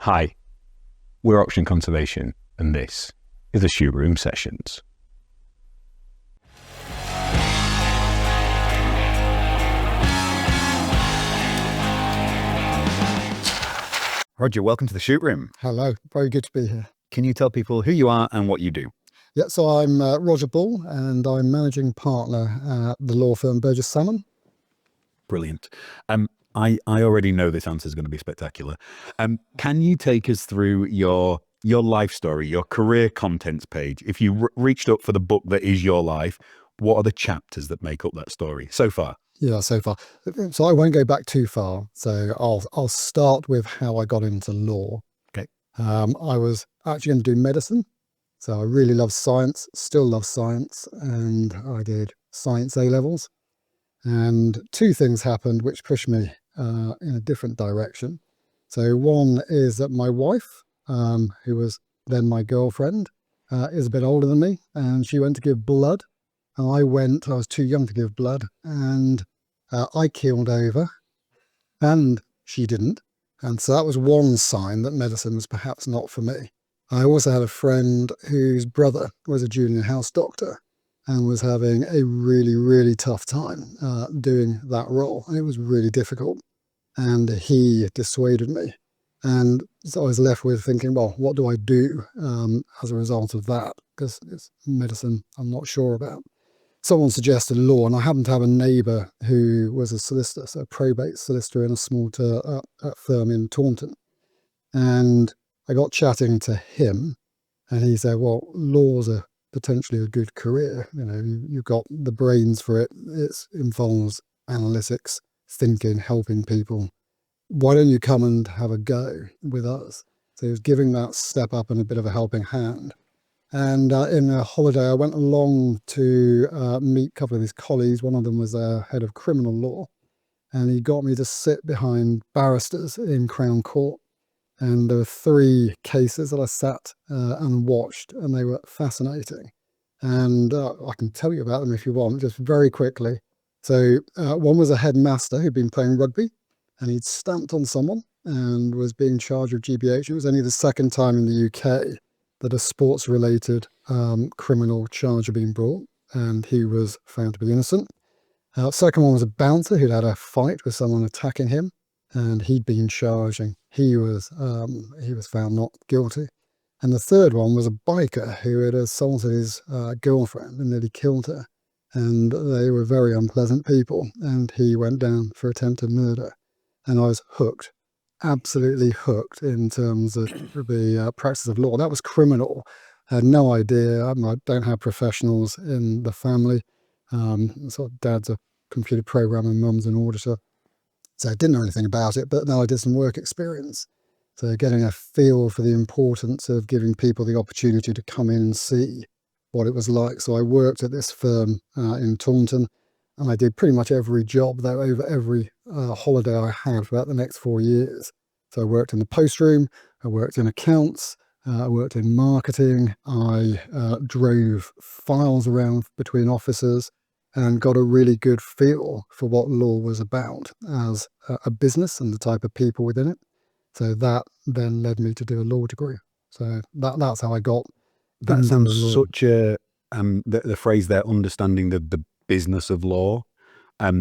Hi, we're Auction Conservation, and this is the Shoot Room Sessions. Roger, welcome to the Shoot Room. Hello, very good to be here. Can you tell people who you are and what you do? Yeah, so I'm Roger Bull, and I'm managing partner at the law firm Burges Salmon. Brilliant. I already know this answer is going to be spectacular. Can you take us through your life story, your career contents page? If you reached up for the book that is your life, what are the chapters that make up that story so far? Yeah, so far. So I won't go back too far. So I'll start with how I got into law. Okay. I was actually going to do medicine. So I really love science, still love science, and I did science A-levels. And two things happened which pushed me in a different direction. So one is that my wife, who was then my girlfriend, is a bit older than me, and she went to give blood. And I was too young to give blood, and I keeled over, and she didn't. And so that was one sign that medicine was perhaps not for me. I also had a friend whose brother was a junior house doctor and was having a really, really tough time doing that role. And it was really difficult. And he dissuaded me. And so I was left with thinking, well, what do I do as a result of that? Because it's medicine I'm not sure about. Someone suggested law, and I happened to have a neighbour who was a solicitor, so a probate solicitor in a small firm in Taunton. And I got chatting to him, and he said, well, law's potentially a good career. You know, you've got the brains for it. It involves analytics, thinking, helping people. Why don't you come and have a go with us? So he was giving that step up and a bit of a helping hand. And in a holiday, I went along to meet a couple of his colleagues. One of them was their head of criminal law. And he got me to sit behind barristers in Crown Court. And there were 3 cases that I sat and watched, and they were fascinating. And I can tell you about them if you want, just very quickly. So one was a headmaster who'd been playing rugby, and he'd stamped on someone and was being charged with GBH. It was only the second time in the UK that a sports-related criminal charge had been brought, and he was found to be innocent. Second one was a bouncer who'd had a fight with someone attacking him, and he'd been charged, and he was found not guilty. And the third one was a biker who had assaulted his girlfriend and nearly killed her. And they were very unpleasant people, and he went down for attempted murder. And I was hooked, absolutely hooked in terms of the practice of law. That was criminal. I had no idea. I don't have professionals in the family. Sort of dad's a computer programmer, mum's an auditor. So I didn't know anything about it, but now I did some work experience. So getting a feel for the importance of giving people the opportunity to come in and see what it was like. So I worked at this firm in Taunton, and I did pretty much every job there over every holiday I had for about the next 4 years. So I worked in the post room, I worked in accounts, I worked in marketing, I drove files around between offices, and got a really good feel for what law was about as a business and the type of people within it. So that then led me to do a law degree. So that's how I got. That sounds such a the phrase there, understanding the business of law. I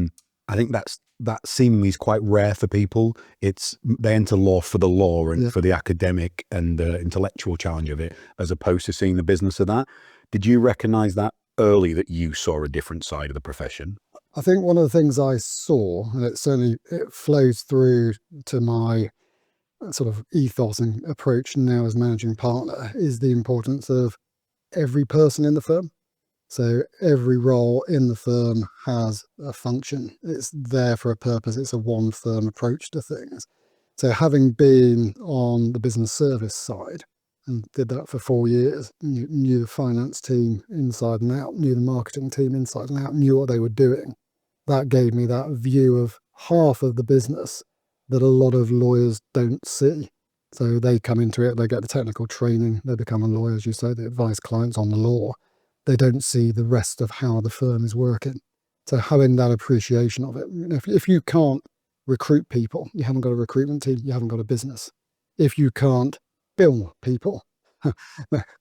think that seemingly is quite rare for people. They enter law for the law and for the academic and the intellectual challenge of it, as opposed to seeing the business of that. Did you recognize that early, that you saw a different side of the profession? I think one of the things I saw, and it flows through to my sort of ethos and approach now as managing partner, is the importance of every person in the firm. So every role in the firm has a function. It's there for a purpose. It's a one firm approach to things. So having been on the business service side, and did that for 4 years, knew the finance team inside and out, knew the marketing team inside and out, knew what they were doing. That gave me that view of half of the business that a lot of lawyers don't see. So they come into it, they get the technical training, they become a lawyer, as you say, they advise clients on the law. They don't see the rest of how the firm is working. So having that appreciation of it, if you can't recruit people, you haven't got a recruitment team, you haven't got a business. if you can't bill people.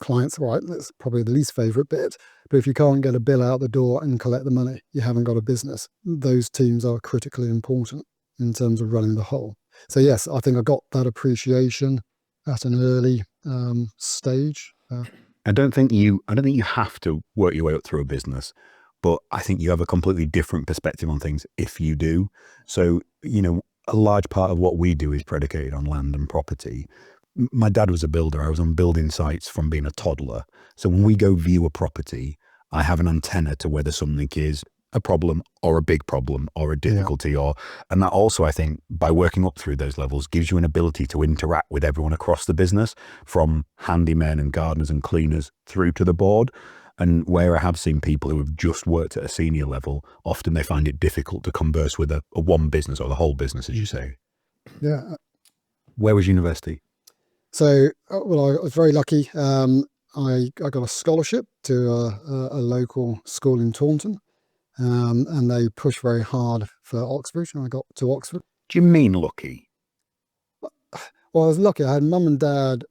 Clients, right, that's probably the least favourite bit. But if you can't get a bill out the door and collect the money, you haven't got a business. Those teams are critically important in terms of running the whole. So yes, I think I got that appreciation at an early stage. I don't think you have to work your way up through a business, but I think you have a completely different perspective on things if you do. So, a large part of what we do is predicated on land and property. My dad was a builder. I was on building sites from being a toddler. So when we go view a property, I have an antenna to whether something is a problem or a big problem or a difficulty and that also, I think, by working up through those levels gives you an ability to interact with everyone across the business, from handymen and gardeners and cleaners through to the board. And where I have seen people who have just worked at a senior level, often they find it difficult to converse with a one business or the whole business, as you say. Yeah. Where was university? So, well, I was very lucky. I got a scholarship to a local school in Taunton, and they pushed very hard for Oxbridge, and I got to Oxford. Do you mean lucky? Well, I was lucky. I had mum and dad.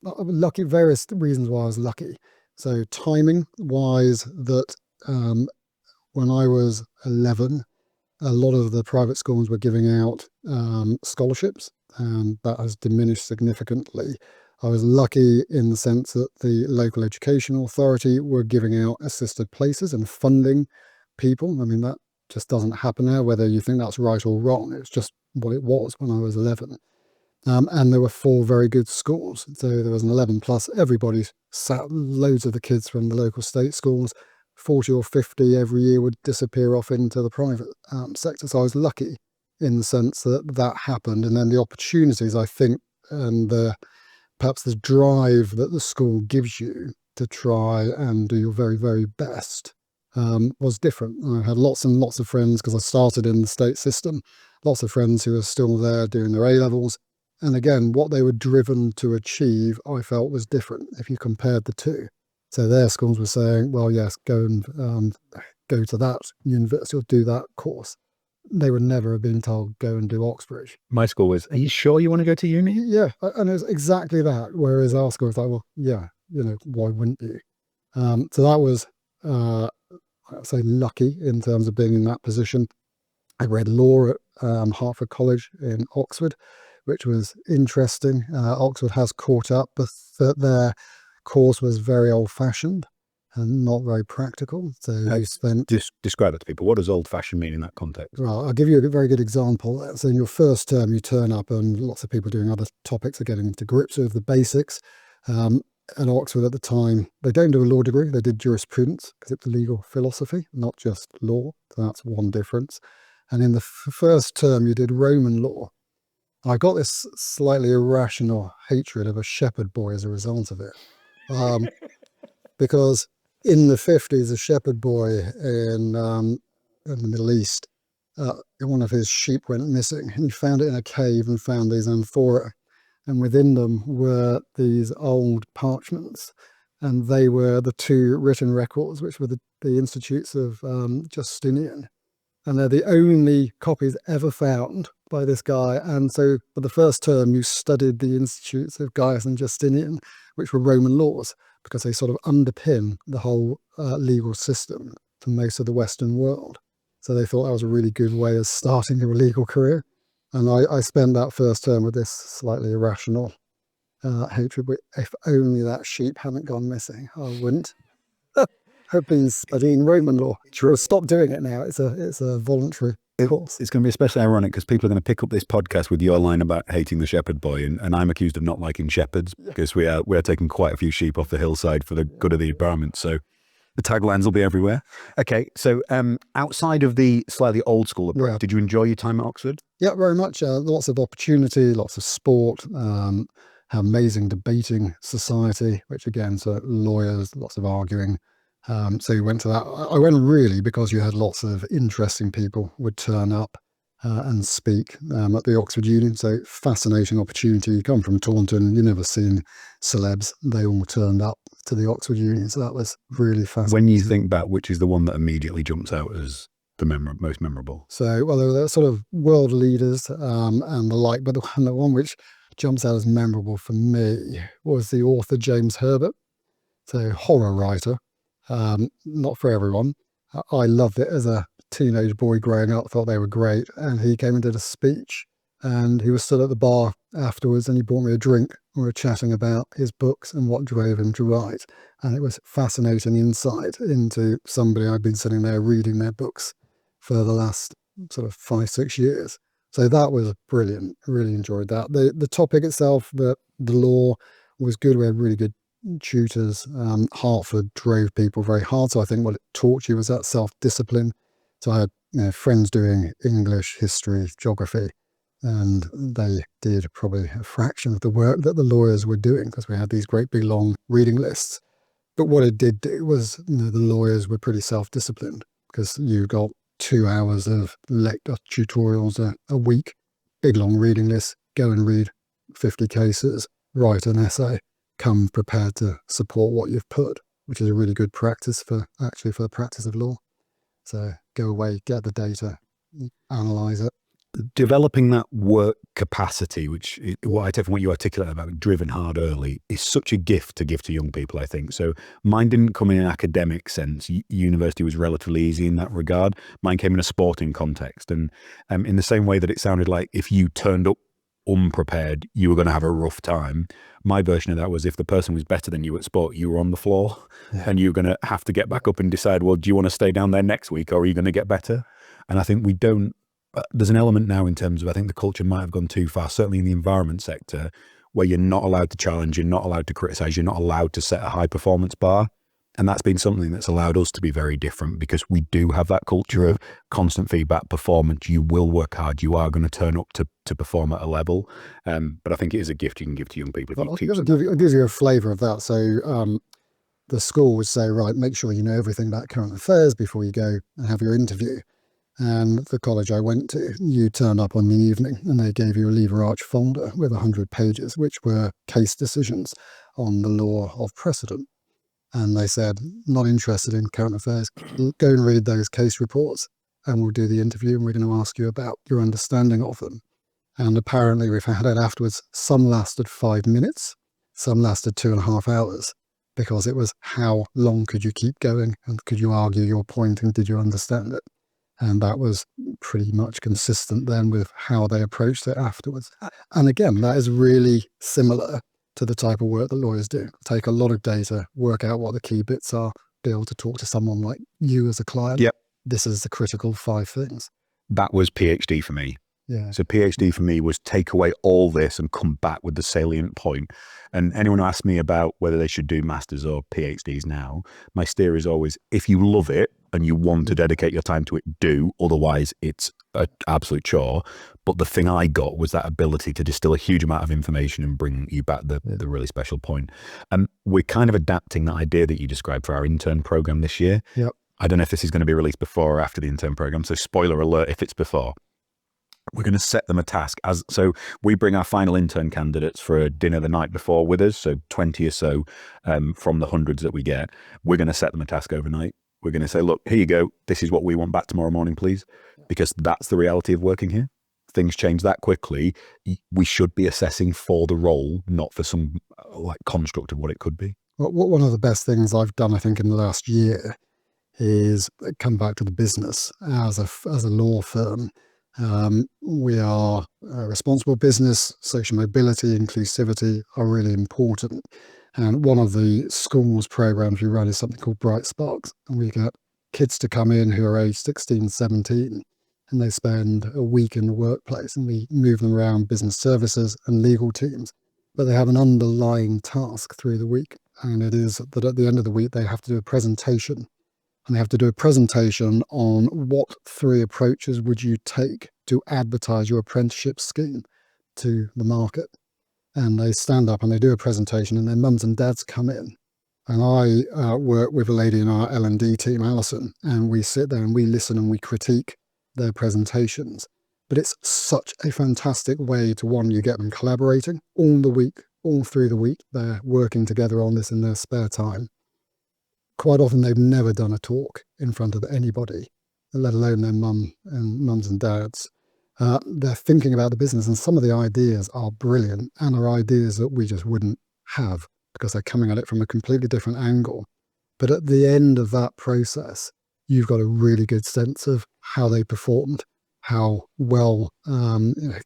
I was lucky, various reasons why I was lucky. So timing wise, that when I was 11, a lot of the private schools were giving out scholarships, and that has diminished significantly. I was lucky in the sense that the local education authority were giving out assisted places and funding people. I mean, that just doesn't happen now, whether you think that's right or wrong. It's just what it was when I was 11. And there were 4 very good schools. So there was an 11 plus. Everybody sat, loads of the kids from the local state schools, 40 or 50 every year would disappear off into the private sector. So I was lucky in the sense that that happened. And then the opportunities, I think, and perhaps the drive that the school gives you to try and do your very, very best was different. I had lots and lots of friends, because I started in the state system, lots of friends who are still there doing their A-levels. And again, what they were driven to achieve, I felt was different if you compared the two. So their schools were saying, well, yes, go and go to that university or do that course. They would never have been told, go and do Oxbridge. My school was, are you sure you want to go to uni? Yeah, and it was exactly that. Whereas our school was like, well, yeah, why wouldn't you? So that was, I'd say, lucky in terms of being in that position. I read law at Hertford College in Oxford, which was interesting. Oxford has caught up, but their course was very old-fashioned and not very practical. So you spent... Describe that to people. What does old-fashioned mean in that context? Well, I'll give you a very good example. So in your first term, you turn up and lots of people doing other topics are getting into grips with the basics. At Oxford at the time, they don't do a law degree. They did jurisprudence because it's legal philosophy, not just law. So that's one difference. And in the first term, you did Roman law. I got this slightly irrational hatred of a shepherd boy as a result of it. Because in the 50s, a shepherd boy in the Middle East, one of his sheep went missing. He found it in a cave and found these amphora. And within them were these old parchments. And they were the 2 written records, which were the institutes of Justinian. And they're the only copies ever found by this guy. And so for the first term, you studied the institutes of Gaius and Justinian, which were Roman laws, because they sort of underpin the whole legal system for most of the Western world. So they thought that was a really good way of starting your legal career. And I spent that first term with this slightly irrational hatred. If only that sheep hadn't gone missing, I wouldn't have been studying Roman law. Sure. Stop doing it now. It's a voluntary course. It's going to be especially ironic because people are going to pick up this podcast with your line about hating the shepherd boy, and I'm accused of not liking shepherds because we are taking quite a few sheep off the hillside for the good of the environment. So the taglines will be everywhere. Okay, so outside of the slightly old school approach, did you enjoy your time at Oxford? Yeah, very much. Lots of opportunity, lots of sport, amazing debating society, which again, so lawyers, lots of arguing. So you went to that. I went really because you had lots of interesting people would turn up and speak at the Oxford Union. So fascinating opportunity. You come from Taunton, you've never seen celebs. They all turned up to the Oxford Union. So that was really fascinating. When you think back, which is the one that immediately jumps out as the most memorable? So, well, there were sort of world leaders and the like, but the one which jumps out as memorable for me was the author James Herbert, so horror writer. Not for everyone. I loved it as a teenage boy growing up, thought they were great. And he came and did a speech, and he was still at the bar afterwards, and he bought me a drink. We were chatting about his books and what drove him to write. And it was fascinating insight into somebody I'd been sitting there reading their books for the last sort of 5-6 years. So that was brilliant. Really enjoyed that. The topic itself, the law, was good. We had really good tutors. Hartford drove people very hard. So I think what it taught you was that self-discipline. So I had friends doing English, history, geography, and they did probably a fraction of the work that the lawyers were doing because we had these great big long reading lists. But what it did do was the lawyers were pretty self-disciplined because you got 2 hours of lecture tutorials a week, big long reading lists, go and read 50 cases, write an essay, come prepared to support what you've put, which is a really good practice for the practice of law. So go away, get the data, analyze it. Developing that work capacity, which what I take from what you articulate about driven hard early, is such a gift to give to young people, I think. So mine didn't come in an academic sense. University was relatively easy in that regard. Mine came in a sporting context. And in the same way that it sounded like if you turned up unprepared, you were going to have a rough time. My version of that was if the person was better than you at sport, you were on the floor and you're going to have to get back up and decide, well, do you want to stay down there next week or are you going to get better? And I think we don't, there's an element now in terms of, I think the culture might have gone too far, certainly in the environment sector, where you're not allowed to challenge, you're not allowed to criticize, you're not allowed to set a high performance bar. And that's been something that's allowed us to be very different because we do have that culture of constant feedback, performance. You will work hard. You are going to turn up to perform at a level. But I think it is a gift you can give to young people. Well, it gives you a flavour of that. So the school would say, right, make sure you know everything about current affairs before you go and have your interview. And the college I went to, you turned up on the evening and they gave you a lever arch folder with 100 pages, which were case decisions on the law of precedent. And they said, not interested in current affairs, go and read those case reports and we'll do the interview and we're going to ask you about your understanding of them. And apparently we've had it afterwards. Some lasted 5 minutes, some lasted 2.5 hours, because it was how long could you keep going and could you argue your point and did you understand it? And that was pretty much consistent then with how they approached it afterwards. And again, that is really similar to the type of work that lawyers do. Take a lot of data, work out what the key bits are, be able to talk to someone like you as a client. Yep. This is the critical 5 things. That was PhD for me. Yeah. So PhD for me was take away all this and come back with the salient point. And anyone who asks me about whether they should do masters or PhDs now, my steer is always, if you love it and you want to dedicate your time to it, do. Otherwise, it's an absolute chore. But the thing I got was that ability to distill a huge amount of information and bring you back the really special point. And we're kind of adapting that idea that you described for our intern program this year. Yep. I don't know if this is going to be released before or after the intern program. So spoiler alert, if it's before. We're going to set them a task. So we bring our final intern candidates for a dinner the night before with us, so 20 or so from the hundreds that we get. We're going to set them a task overnight. We're going to say, look, here you go. This is what we want back tomorrow morning, please. Because that's the reality of working here. Things change that quickly. We should be assessing for the role, not for some construct of what it could be. Well, one of the best things I've done, I think, in the last year is come back to the business as a law firm. We are a responsible business. Social mobility, inclusivity are really important. And one of the schools programs we run is something called Bright Sparks. And we get kids to come in who are age 16, 17, and they spend a week in the workplace and we move them around business services and legal teams. But they have an underlying task through the week. And it is that at the end of the week, they have to do a presentation. And they have to do a presentation on what 3 approaches would you take to advertise your apprenticeship scheme to the market. And they stand up and they do a presentation and their mums and dads come in. And I work with a lady in our L&D team, Alison, and we sit there and we listen and we critique their presentations. But it's such a fantastic way to, one, you get them collaborating all the week, all through the week. They're working together on this in their spare time. Quite often they've never done a talk in front of anybody, let alone their mums and dads. they're thinking about the business, and some of the ideas are brilliant and are ideas that we just wouldn't have because they're coming at it from a completely different angle. But at the end of that process, you've got a really good sense of how they performed, how well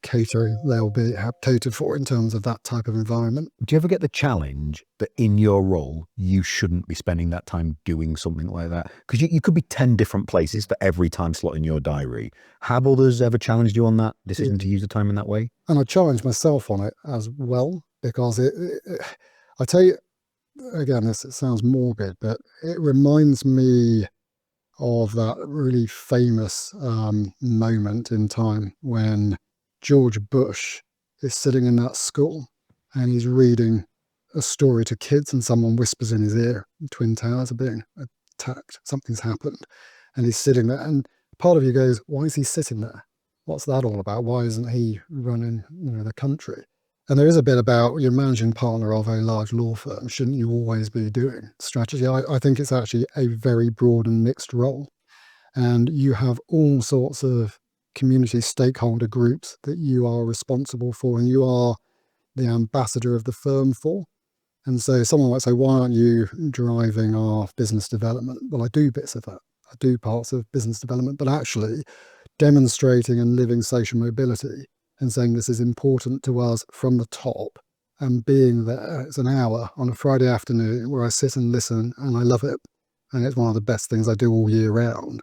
catering they'll be catered for in terms of that type of environment. Do you ever get the challenge that in your role, you shouldn't be spending that time doing something like that? Because you could be 10 different places for every time slot in your diary. Have others ever challenged you on that decision to use the time in that way? And I challenge myself on it as well, because I tell you, again, it sounds morbid, but it reminds me of that really famous moment in time when George Bush is sitting in that school and he's reading a story to kids, and someone whispers in his ear, the Twin Towers are being attacked, something's happened, and he's sitting there, and part of you goes, why is he sitting there? What's that all about? Why isn't he running the country? And there is a bit about you're managing partner of a large law firm. Shouldn't you always be doing strategy? I think it's actually a very broad and mixed role. And you have all sorts of community stakeholder groups that you are responsible for, and you are the ambassador of the firm for. And so someone might say, why aren't you driving our business development? Well, I do bits of that. I do parts of business development, but actually demonstrating and living social mobility and saying this is important to us from the top, and being there. It's an hour on a Friday afternoon where I sit and listen, and I love it. And it's one of the best things I do all year round.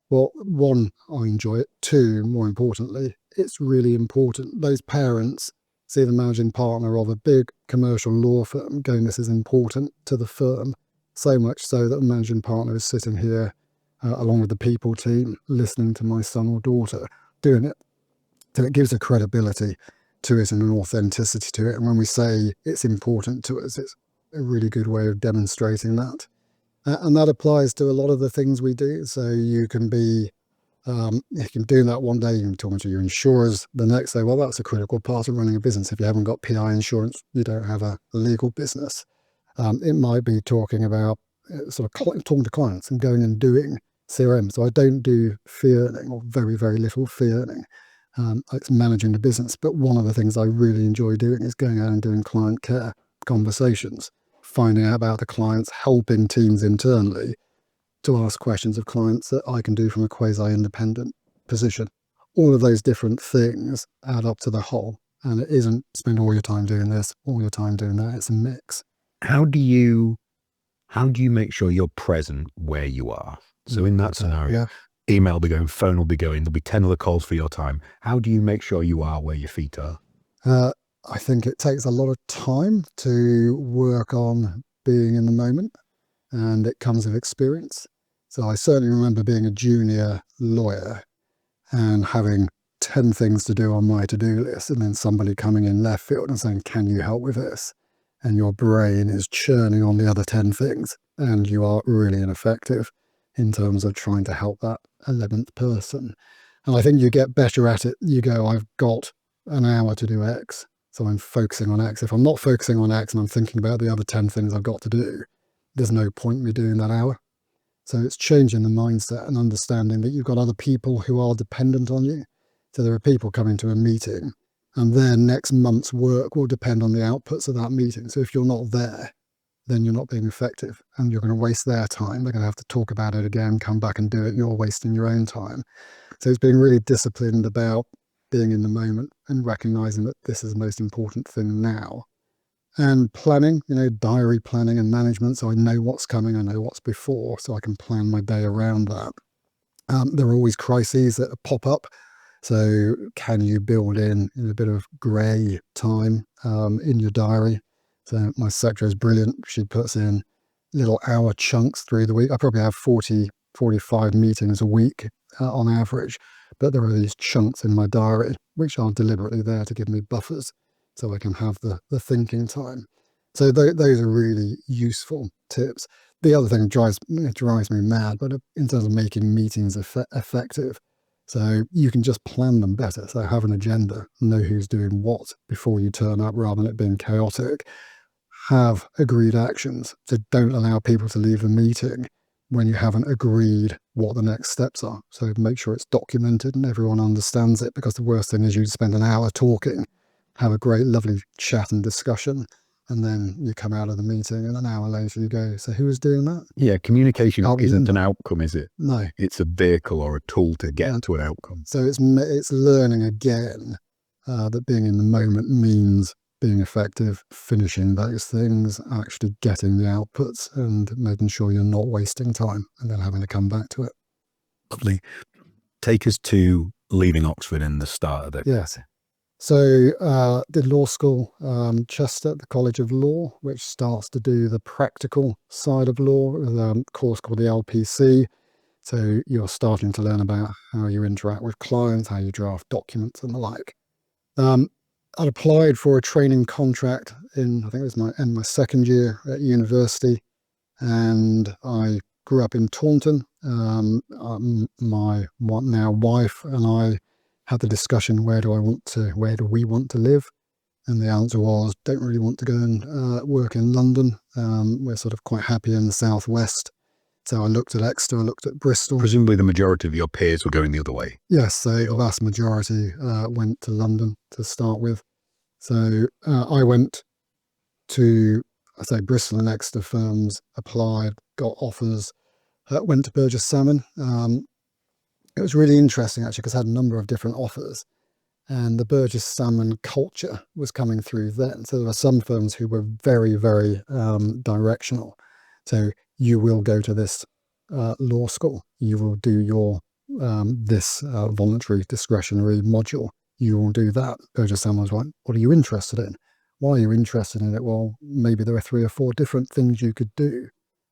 Well, one, I enjoy it. Two, more importantly, it's really important. Those parents see the managing partner of a big commercial law firm going, this is important to the firm, so much so that the managing partner is sitting here along with the people team, listening to my son or daughter doing it. So it gives a credibility to it and an authenticity to it. And when we say it's important to us, it's a really good way of demonstrating that. And that applies to a lot of the things we do. So you can be, you can do that one day, you can be talking to your insurers. The next day, well, that's a critical part of running a business. If you haven't got PI insurance, you don't have a legal business. It might be talking about talking to clients and going and doing CRM. So I don't do fee earning, or very, very little fee earning. It's managing the business. But one of the things I really enjoy doing is going out and doing client care conversations, finding out about the clients, helping teams internally to ask questions of clients that I can do from a quasi-independent position. All of those different things add up to the whole. And it isn't spend all your time doing this, all your time doing that. It's a mix. How do you make sure you're present where you are? So in that scenario, email will be going, phone will be going, there'll be 10 other calls for your time. How do you make sure you are where your feet are? I think it takes a lot of time to work on being in the moment, and it comes with experience. So I certainly remember being a junior lawyer and having 10 things to do on my to-do list, and then somebody coming in left field and saying, can you help with this? And your brain is churning on the other 10 things, and you are really ineffective in terms of trying to help that 11th person. And I think you get better at it. You go, I've got an hour to do X, so I'm focusing on X. If I'm not focusing on X and I'm thinking about the other 10 things I've got to do, there's no point in me doing that hour. So it's changing the mindset and understanding that you've got other people who are dependent on you. So there are people coming to a meeting, and their next month's work will depend on the outputs of that meeting. So if you're not there, then you're not being effective, and you're going to waste their time. They're going to have to talk about it again, come back and do it. You're wasting your own time. So it's being really disciplined about being in the moment and recognizing that this is the most important thing now. And planning, diary planning and management. So I know what's coming, I know what's before, so I can plan my day around that. There are always crises that pop up. So can you build in a bit of grey time in your diary? So my secretary is brilliant. She puts in little hour chunks through the week. I probably have 40, 45 meetings a week on average, but there are these chunks in my diary which are deliberately there to give me buffers so I can have the thinking time. So those are really useful tips. The other thing drives me mad, but in terms of making meetings effective, so you can just plan them better. So have an agenda, know who's doing what before you turn up rather than it being chaotic. Have agreed actions. So don't allow people to leave the meeting when you haven't agreed what the next steps are. So make sure it's documented and everyone understands it, because the worst thing is you spend an hour talking, have a great, lovely chat and discussion, and then you come out of the meeting and an hour later you go, so who was doing that? Yeah, communication Oh, isn't an outcome, is it? No. It's a vehicle or a tool to get to an outcome. So it's learning again that being in the moment means being effective, finishing those things, actually getting the outputs and making sure you're not wasting time and then having to come back to it. Lovely. Take us to leaving Oxford and the start of it. Yes. So did law school, Chester, at the College of Law, which starts to do the practical side of law with a course called the LPC. So you're starting to learn about how you interact with clients, how you draft documents and the like. I'd applied for a training contract in, I think it was my second year at university, and I grew up in Taunton. My now wife and I had the discussion, where do we want to live? And the answer was, don't really want to go and work in London. We're sort of quite happy in the southwest. So I looked at Exeter, I looked at Bristol. Presumably the majority of your peers were going the other way. Yes, so the vast majority went to London to start with. So I went to, Bristol and Exeter firms, applied, got offers, went to Burges Salmon. It was really interesting, actually, because I had a number of different offers. And the Burges Salmon culture was coming through then. So there were some firms who were very, very directional. So you will go to this law school. You will do your this voluntary discretionary module. You will do that. Burges Salmon was like, what are you interested in? Why are you interested in it? Well, maybe there are 3 or 4 different things you could do.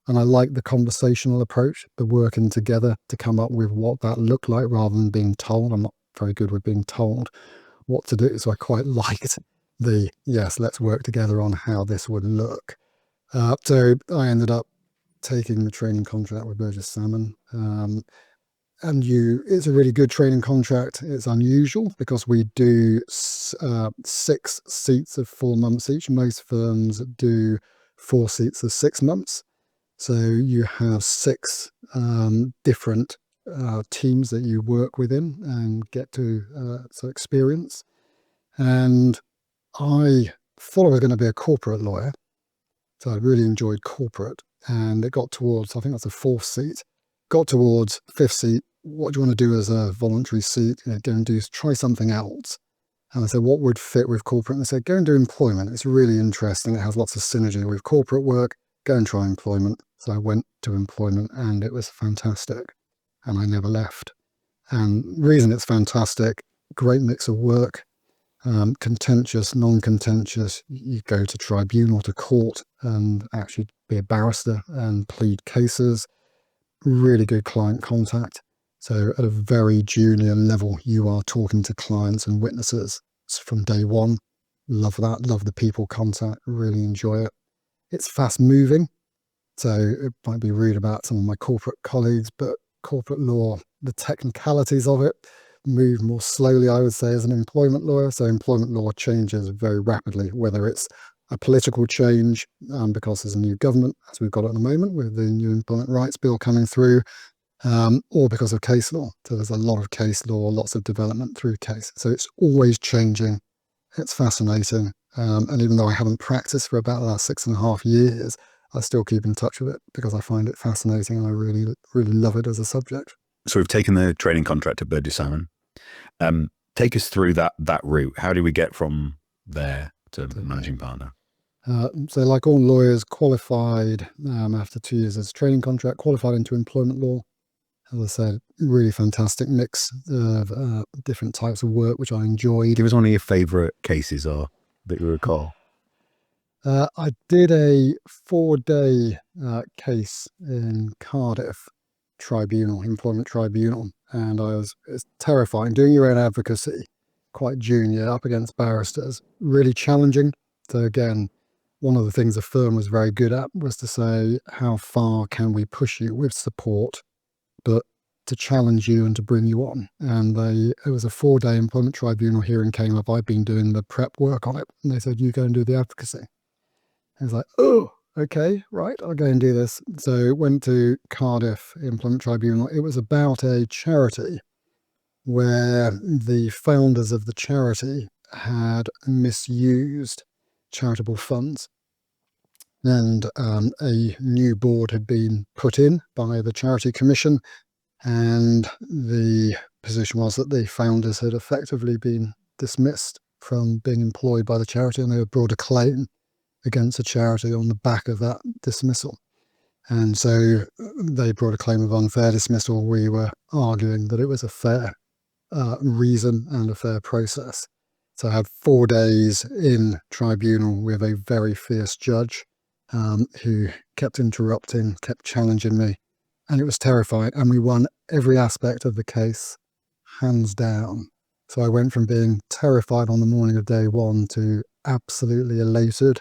And I like the conversational approach, the working together to come up with what that looked like rather than being told. I'm not very good with being told what to do. So I quite liked yes, let's work together on how this would look. So I ended up taking the training contract with Burges Salmon. It's a really good training contract. It's unusual because we do 6 seats of 4 months each. Most firms do 4 seats of 6 months. So you have 6 different teams that you work within and get to experience. And I thought I was going to be a corporate lawyer. So I really enjoyed corporate. And it got towards, I think that's the 4th seat, got towards 5th seat. What do you want to do as a voluntary seat? Go and try something else. And I said, what would fit with corporate? And they said, go and do employment. It's really interesting. It has lots of synergy with corporate work. Go and try employment. So I went to employment and it was fantastic. And I never left. And the reason it's fantastic, great mix of work, contentious, non-contentious. You go to tribunal, to court, and actually be a barrister and plead cases. Really good client contact. So at a very junior level, you are talking to clients and witnesses from day one. Love that. Love the people contact. Really enjoy it. It's fast moving. So it might be rude about some of my corporate colleagues, but corporate law, the technicalities of it move more slowly, I would say, as an employment lawyer. So employment law changes very rapidly, whether it's a political change because there's a new government, as we've got at the moment with the new Employment Rights Bill coming through, or because of case law. So there's a lot of case law, lots of development through case. So it's always changing. It's fascinating. And even though I haven't practiced for about the last 6.5 years, I still keep in touch with it because I find it fascinating and I really, really love it as a subject. So we've taken the training contract at Burges Salmon. Take us through that route. How do we get from there to managing partner? So like all lawyers, qualified after 2 years as a training contract, qualified into employment law. As I said, really fantastic mix of different types of work, which I enjoyed. Give us one of your favourite cases or that you recall. I did a 4-day case in Cardiff employment tribunal, and it's terrifying. Doing your own advocacy, quite junior, up against barristers, really challenging. So again, one of the things the firm was very good at was to say, how far can we push you with support, but to challenge you and to bring you on. And it was a 4-day employment tribunal hearing came up. I'd been doing the prep work on it, and they said, you go and do the advocacy. I was like, oh, okay, right, I'll go and do this. So went to Cardiff Employment Tribunal. It was about a charity where the founders of the charity had misused charitable funds. And a new board had been put in by the Charity Commission, and the position was that the founders had effectively been dismissed from being employed by the charity, and they had brought a claim against the charity on the back of that dismissal. And so they brought a claim of unfair dismissal. We were arguing that it was a fair reason and a fair process. So I had 4 days in tribunal with a very fierce judge who kept interrupting, kept challenging me, and it was terrifying. And we won every aspect of the case, hands down. So I went from being terrified on the morning of day 1 to absolutely elated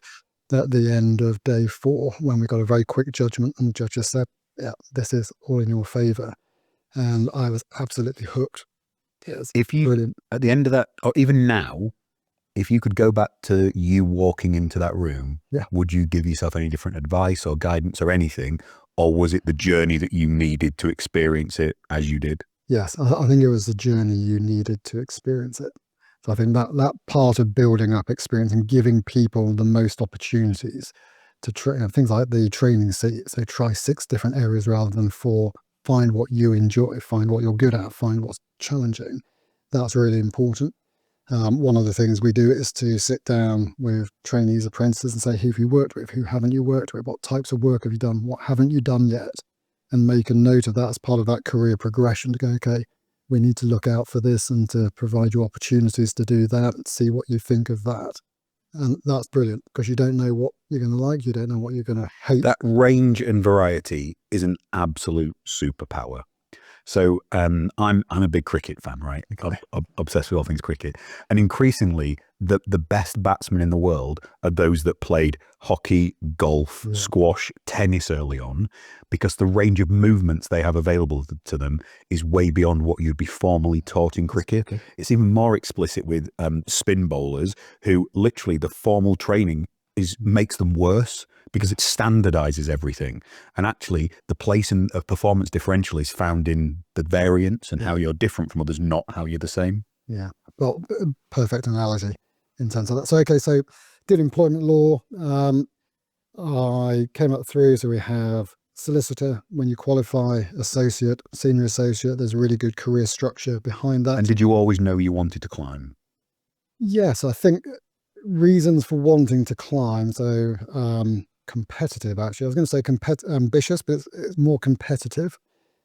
at the end of day 4, when we got a very quick judgment, and the judge just said, yeah, this is all in your favour. And I was absolutely hooked. It was brilliant. At the end of that, or even now, if you could go back to you walking into that room, would you give yourself any different advice or guidance or anything? Or was it the journey that you needed to experience it as you did? Yes, I think it was the journey you needed to experience it. So I think that part of building up experience and giving people the most opportunities to train, things like the training seats, so try 6 different areas rather than 4, find what you enjoy, find what you're good at, find what's challenging. That's really important. One of the things we do is to sit down with trainees, apprentices, and say, who have you worked with? Who haven't you worked with? What types of work have you done? What haven't you done yet? And make a note of that as part of that career progression to go, okay, we need to look out for this and to provide you opportunities to do that and see what you think of that. And that's brilliant, because you don't know what you're going to like, you don't know what you're going to hate. That range and variety is an absolute superpower. So I'm a big cricket fan, right? Okay. Obsessed with all things cricket. And increasingly, the best batsmen in the world are those that played hockey, golf, squash, tennis early on, because the range of movements they have available to them is way beyond what you'd be formally taught in cricket. Okay. It's even more explicit with spin bowlers, who literally the formal training makes them worse, because it standardizes everything. And actually, the place of performance differential is found in the variance and how you're different from others, not how you're the same. Yeah, well, perfect analogy in terms of that. So, okay, so did employment law. I came up through, so we have solicitor. When you qualify, associate, senior associate, there's a really good career structure behind that. And did you always know you wanted to climb? Yes, I think reasons for wanting to climb. So, competitive, actually. I was going to say ambitious, but it's more competitive.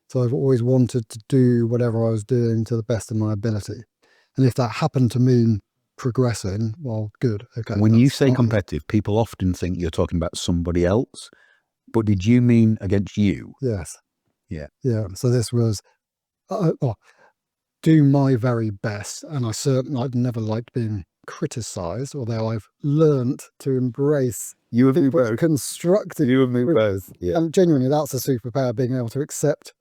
So I've always wanted to do whatever I was doing to the best of my ability. And if that happened to mean progressing, well, good. Okay. When you say competitive, people often think you're talking about somebody else, but did you mean against you? Yes. Yeah. Yeah. So this was do my very best. And I'd never liked being criticized, although I've learned to embrace constructive. You and me both. Yeah. And genuinely, that's a superpower, being able to accept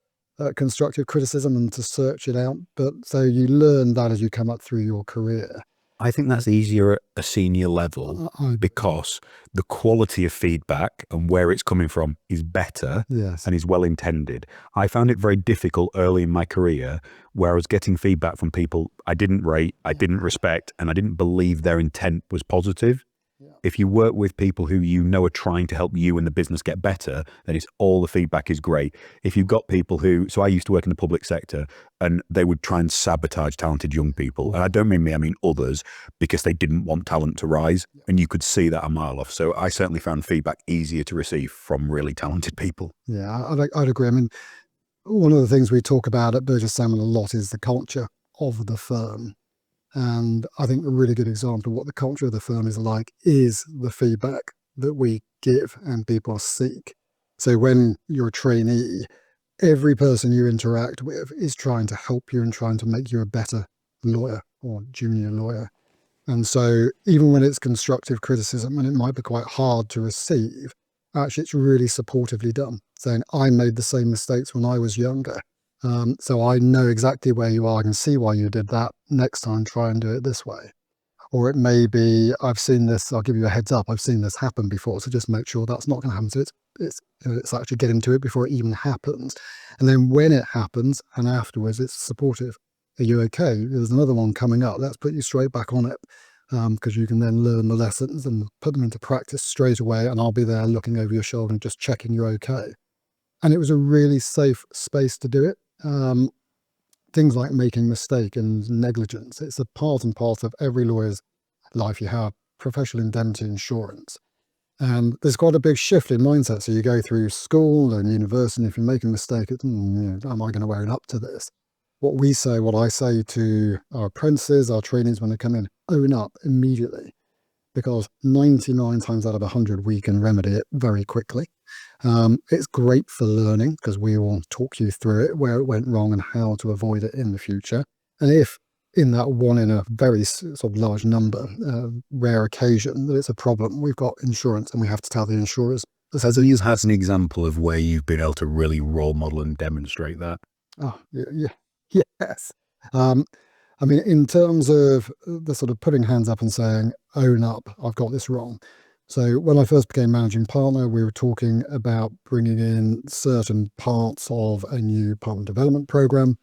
constructive criticism and to search it out. But so you learn that as you come up through your career. I think that's easier at a senior level because the quality of feedback and where it's coming from is better and is well intended. I found it very difficult early in my career, where I was getting feedback from people I didn't rate, I didn't respect, and I didn't believe their intent was positive. Yeah. If you work with people who you know are trying to help you and the business get better, then it's all the feedback is great. If you've got people who, so I used to work in the public sector, and they would try and sabotage talented young people. And I don't mean me, I mean others, because they didn't want talent to rise. And you could see that a mile off. So I certainly found feedback easier to receive from really talented people. Yeah, I'd agree. I mean, one of the things we talk about at Burges Salmon a lot is the culture of the firm. And I think a really good example of what the culture of the firm is like is the feedback that we give and people seek. So when you're a trainee, every person you interact with is trying to help you and trying to make you a better lawyer or junior lawyer. And so even when it's constructive criticism, and it might be quite hard to receive, actually it's really supportively done, saying I made the same mistakes when I was younger. So I know exactly where you are. I can see why you did that. Next time, try and do it this way. Or it may be, I've seen this, I'll give you a heads up, I've seen this happen before, so just make sure that's not going to happen. So it's actually getting to it before it even happens. And then when it happens and afterwards, it's supportive. Are you okay? There's another one coming up. Let's put you straight back on it, because you can then learn the lessons and put them into practice straight away. And I'll be there looking over your shoulder and just checking you're okay. And it was a really safe space to do it. Things like making mistake and negligence, it's a part and parcel of every lawyer's life. You have professional indemnity insurance. And there's quite a big shift in mindset. So you go through school and university, and if you make a mistake, am I going to own up to this? What I say to our apprentices, our trainees when they come in, own up immediately, because 99 times out of 100, we can remedy it very quickly. It's great for learning because we will talk you through it, where it went wrong and how to avoid it in the future. And if in that one in a very sort of large number, rare occasion that it's a problem, we've got insurance and we have to tell the insurers. So use as an example of where you've been able to really role model and demonstrate that. Oh, yeah, yes. I mean, in terms of the sort of putting hands up and saying, own up, I've got this wrong. So when I first became managing partner, we were talking about bringing in certain parts of a new partner development program.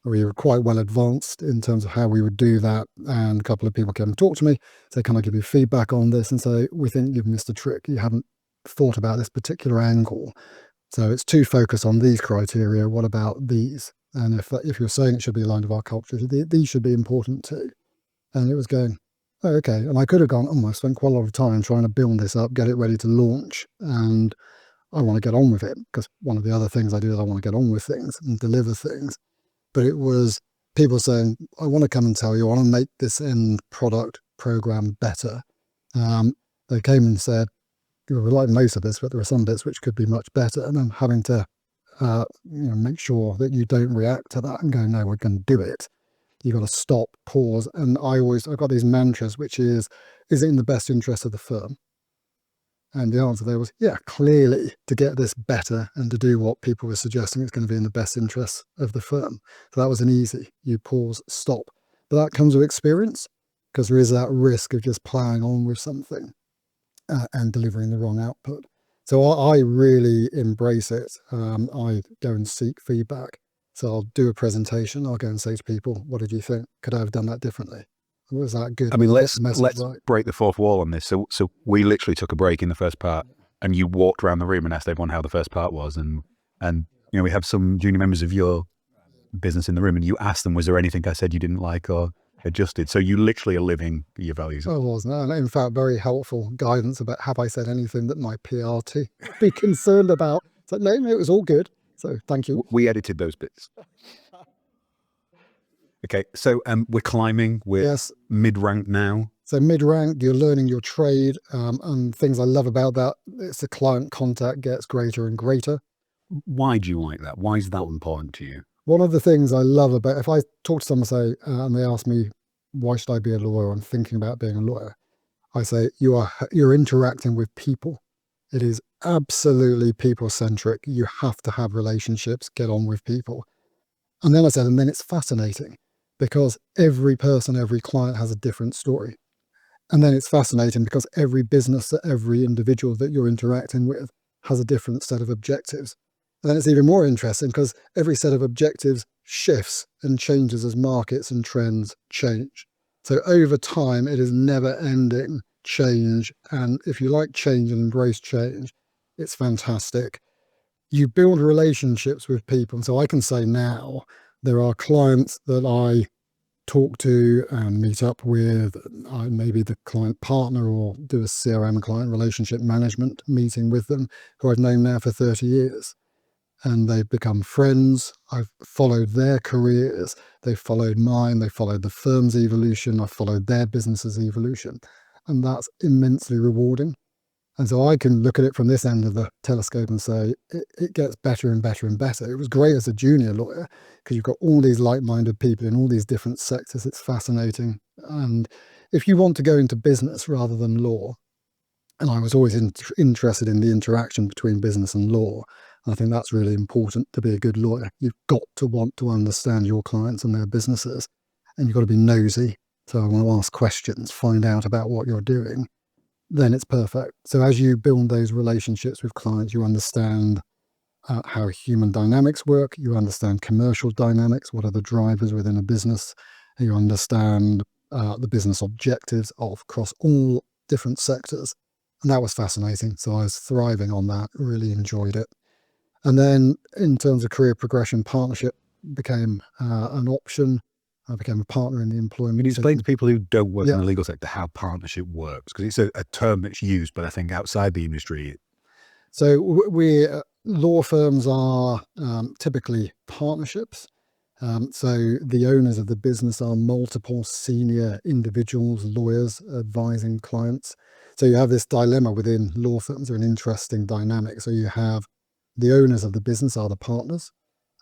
We were quite well advanced in terms of how we would do that. And a couple of people came and talked to me, say, can I give you feedback on this? And say, we think you've missed a trick. You haven't thought about this particular angle. So it's too focused on these criteria. What about these? And if you're saying it should be aligned with our culture, these should be important too. And it was going, oh, okay. And I could have gone, I spent quite a lot of time trying to build this up, get it ready to launch. And I want to get on with it, because one of the other things I do is I want to get on with things and deliver things. But it was people saying, I want to come and tell you, I want to make this end product program better. They came and said, we like most of this, but there are some bits which could be much better. And I'm having to make sure that you don't react to that and go, no, we're going to do it. You've got to stop, pause. And I've got these mantras, which is it in the best interest of the firm? And the answer there was, yeah, clearly to get this better and to do what people were suggesting, it's going to be in the best interest of the firm. So that was an easy, you pause, stop. But that comes with experience, because there is that risk of just plowing on with something and delivering the wrong output. So I really embrace it. I go and seek feedback. So I'll do a presentation. I'll go and say to people, what did you think? Could I have done that differently? Was that good? I mean, let's break the fourth wall on this. So we literally took a break in the first part, and you walked around the room and asked everyone how the first part was. And we have some junior members of your business in the room, and you asked them, was there anything I said you didn't like or adjusted? So you literally are living your values. I was, and in fact, very helpful guidance about have I said anything that my PR team be concerned about. So no, it was all good. So thank you. We edited those bits. Okay, so we're climbing. We're mid-rank now. So mid-rank, you're learning your trade, and things I love about that, it's the client contact gets greater and greater. Why do you like that? Why is that important to you? One of the things I love about, if I talk to someone, say, and they ask me, why should I be a lawyer? I'm thinking about being a lawyer. I say, you're interacting with people. It is absolutely people-centric. You have to have relationships, get on with people. And then I said, and then it's fascinating, because every person, every client has a different story. And then it's fascinating because every business, every individual that you're interacting with has a different set of objectives. And then it's even more interesting because every set of objectives shifts and changes as markets and trends change. So over time, it is never ending change. And if you like change and embrace change, it's fantastic. You build relationships with people. And so I can say now, there are clients that I talk to and meet up with, maybe the client partner, or do a CRM, client relationship management meeting with them, who I've known now for 30 years. And they've become friends. I've followed their careers. They've followed mine. They followed the firm's evolution. I've followed their business's evolution. And that's immensely rewarding. And so I can look at it from this end of the telescope and say, it gets better and better and better. It was great as a junior lawyer because you've got all these like-minded people in all these different sectors. It's fascinating. And if you want to go into business rather than law, and I was always interested in the interaction between business and law, I think that's really important to be a good lawyer. You've got to want to understand your clients and their businesses, and you've got to be nosy. So I want to ask questions, find out about what you're doing, then it's perfect. So as you build those relationships with clients, you understand how human dynamics work, you understand commercial dynamics, what are the drivers within a business, and you understand the business objectives across all different sectors. And that was fascinating. So I was thriving on that, really enjoyed it. And then in terms of career progression, partnership became an option. I became a partner in the employment. Can you explain to people who don't work in Yeah. the legal sector how partnership works? Because it's a term that's used, but I think outside the industry. So we law firms are typically partnerships. So the owners of the business are multiple senior individuals, lawyers advising clients. So you have this dilemma within law firms, they're an interesting dynamic. So you have the owners of the business are the partners.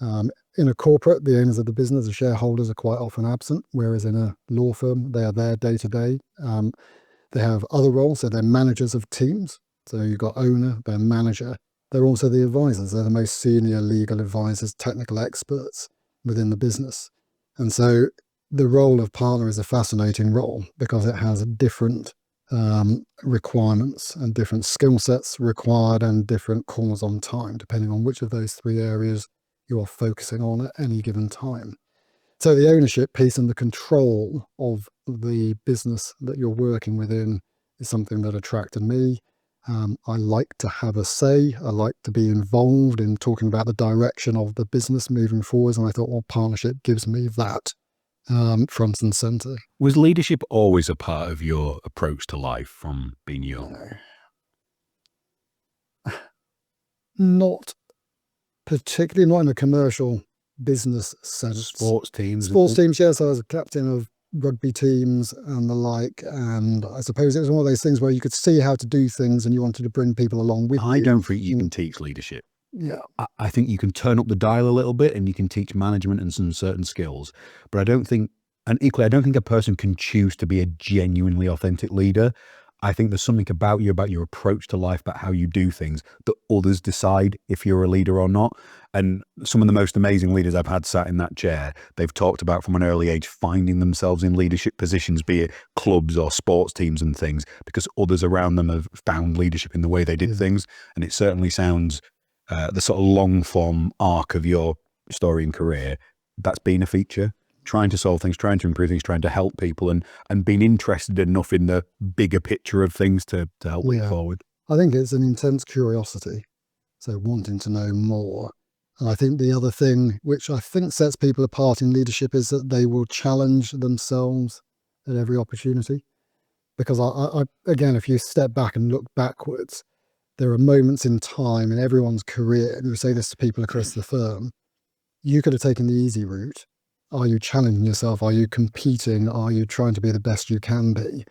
In a corporate, the owners of the business, the shareholders, are quite often absent, whereas in a law firm, they are there day to day. They have other roles, so they're managers of teams. So you've got owner, they're manager. They're also the advisors. They're the most senior legal advisors, technical experts within the business. And so the role of partner is a fascinating role because it has different requirements and different skill sets required and different calls on time, depending on which of those three areas you are focusing on at any given time. So the ownership piece and the control of the business that you're working within is something that attracted me. I like to have a say. I like to be involved in talking about the direction of the business moving forwards. And I thought, well, partnership gives me that front and center. Was leadership always a part of your approach to life from being young? Not particularly, not in a commercial business sense. Sports teams? Sports teams, yes. I was a captain of rugby teams and the like. And I suppose it was one of those things where you could see how to do things and you wanted to bring people along with you. I don't think you can teach leadership. Yeah. I think you can turn up the dial a little bit and you can teach management and some certain skills. But I don't think, and equally, I don't think a person can choose to be a genuinely authentic leader. I think there's something about you, about your approach to life, about how you do things, that others decide if you're a leader or not. And some of the most amazing leaders I've had sat in that chair, they've talked about from an early age finding themselves in leadership positions, be it clubs or sports teams and things, because others around them have found leadership in the way they did things. And it certainly sounds the sort of long form arc of your story and career, that's been a feature. Trying to solve things, trying to improve things, trying to help people, and being interested enough in the bigger picture of things to help look forward. I think it's an intense curiosity, so wanting to know more. And I think the other thing which I think sets people apart in leadership is that they will challenge themselves at every opportunity. Because I again, if you step back and look backwards, there are moments in time in everyone's career, and we say this to people across the firm, you could have taken the easy route. Are you challenging yourself? Are you competing? Are you trying to be the best you can be?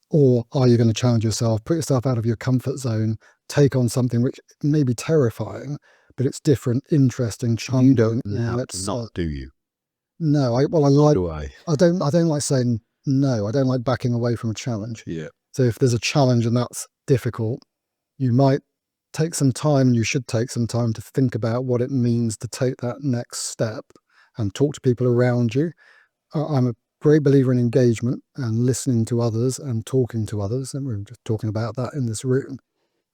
Or are you going to challenge yourself, put yourself out of your comfort zone, take on something which may be terrifying, but it's different, interesting, challenging? You don't have to not, do you? No, I don't like saying no. I don't like backing away from a challenge. Yeah. So if there's a challenge and that's difficult, you might take some time, and you should take some time to think about what it means to take that next step and talk to people around you. I'm a great believer in engagement and listening to others and talking to others. And we're just talking about that in this room.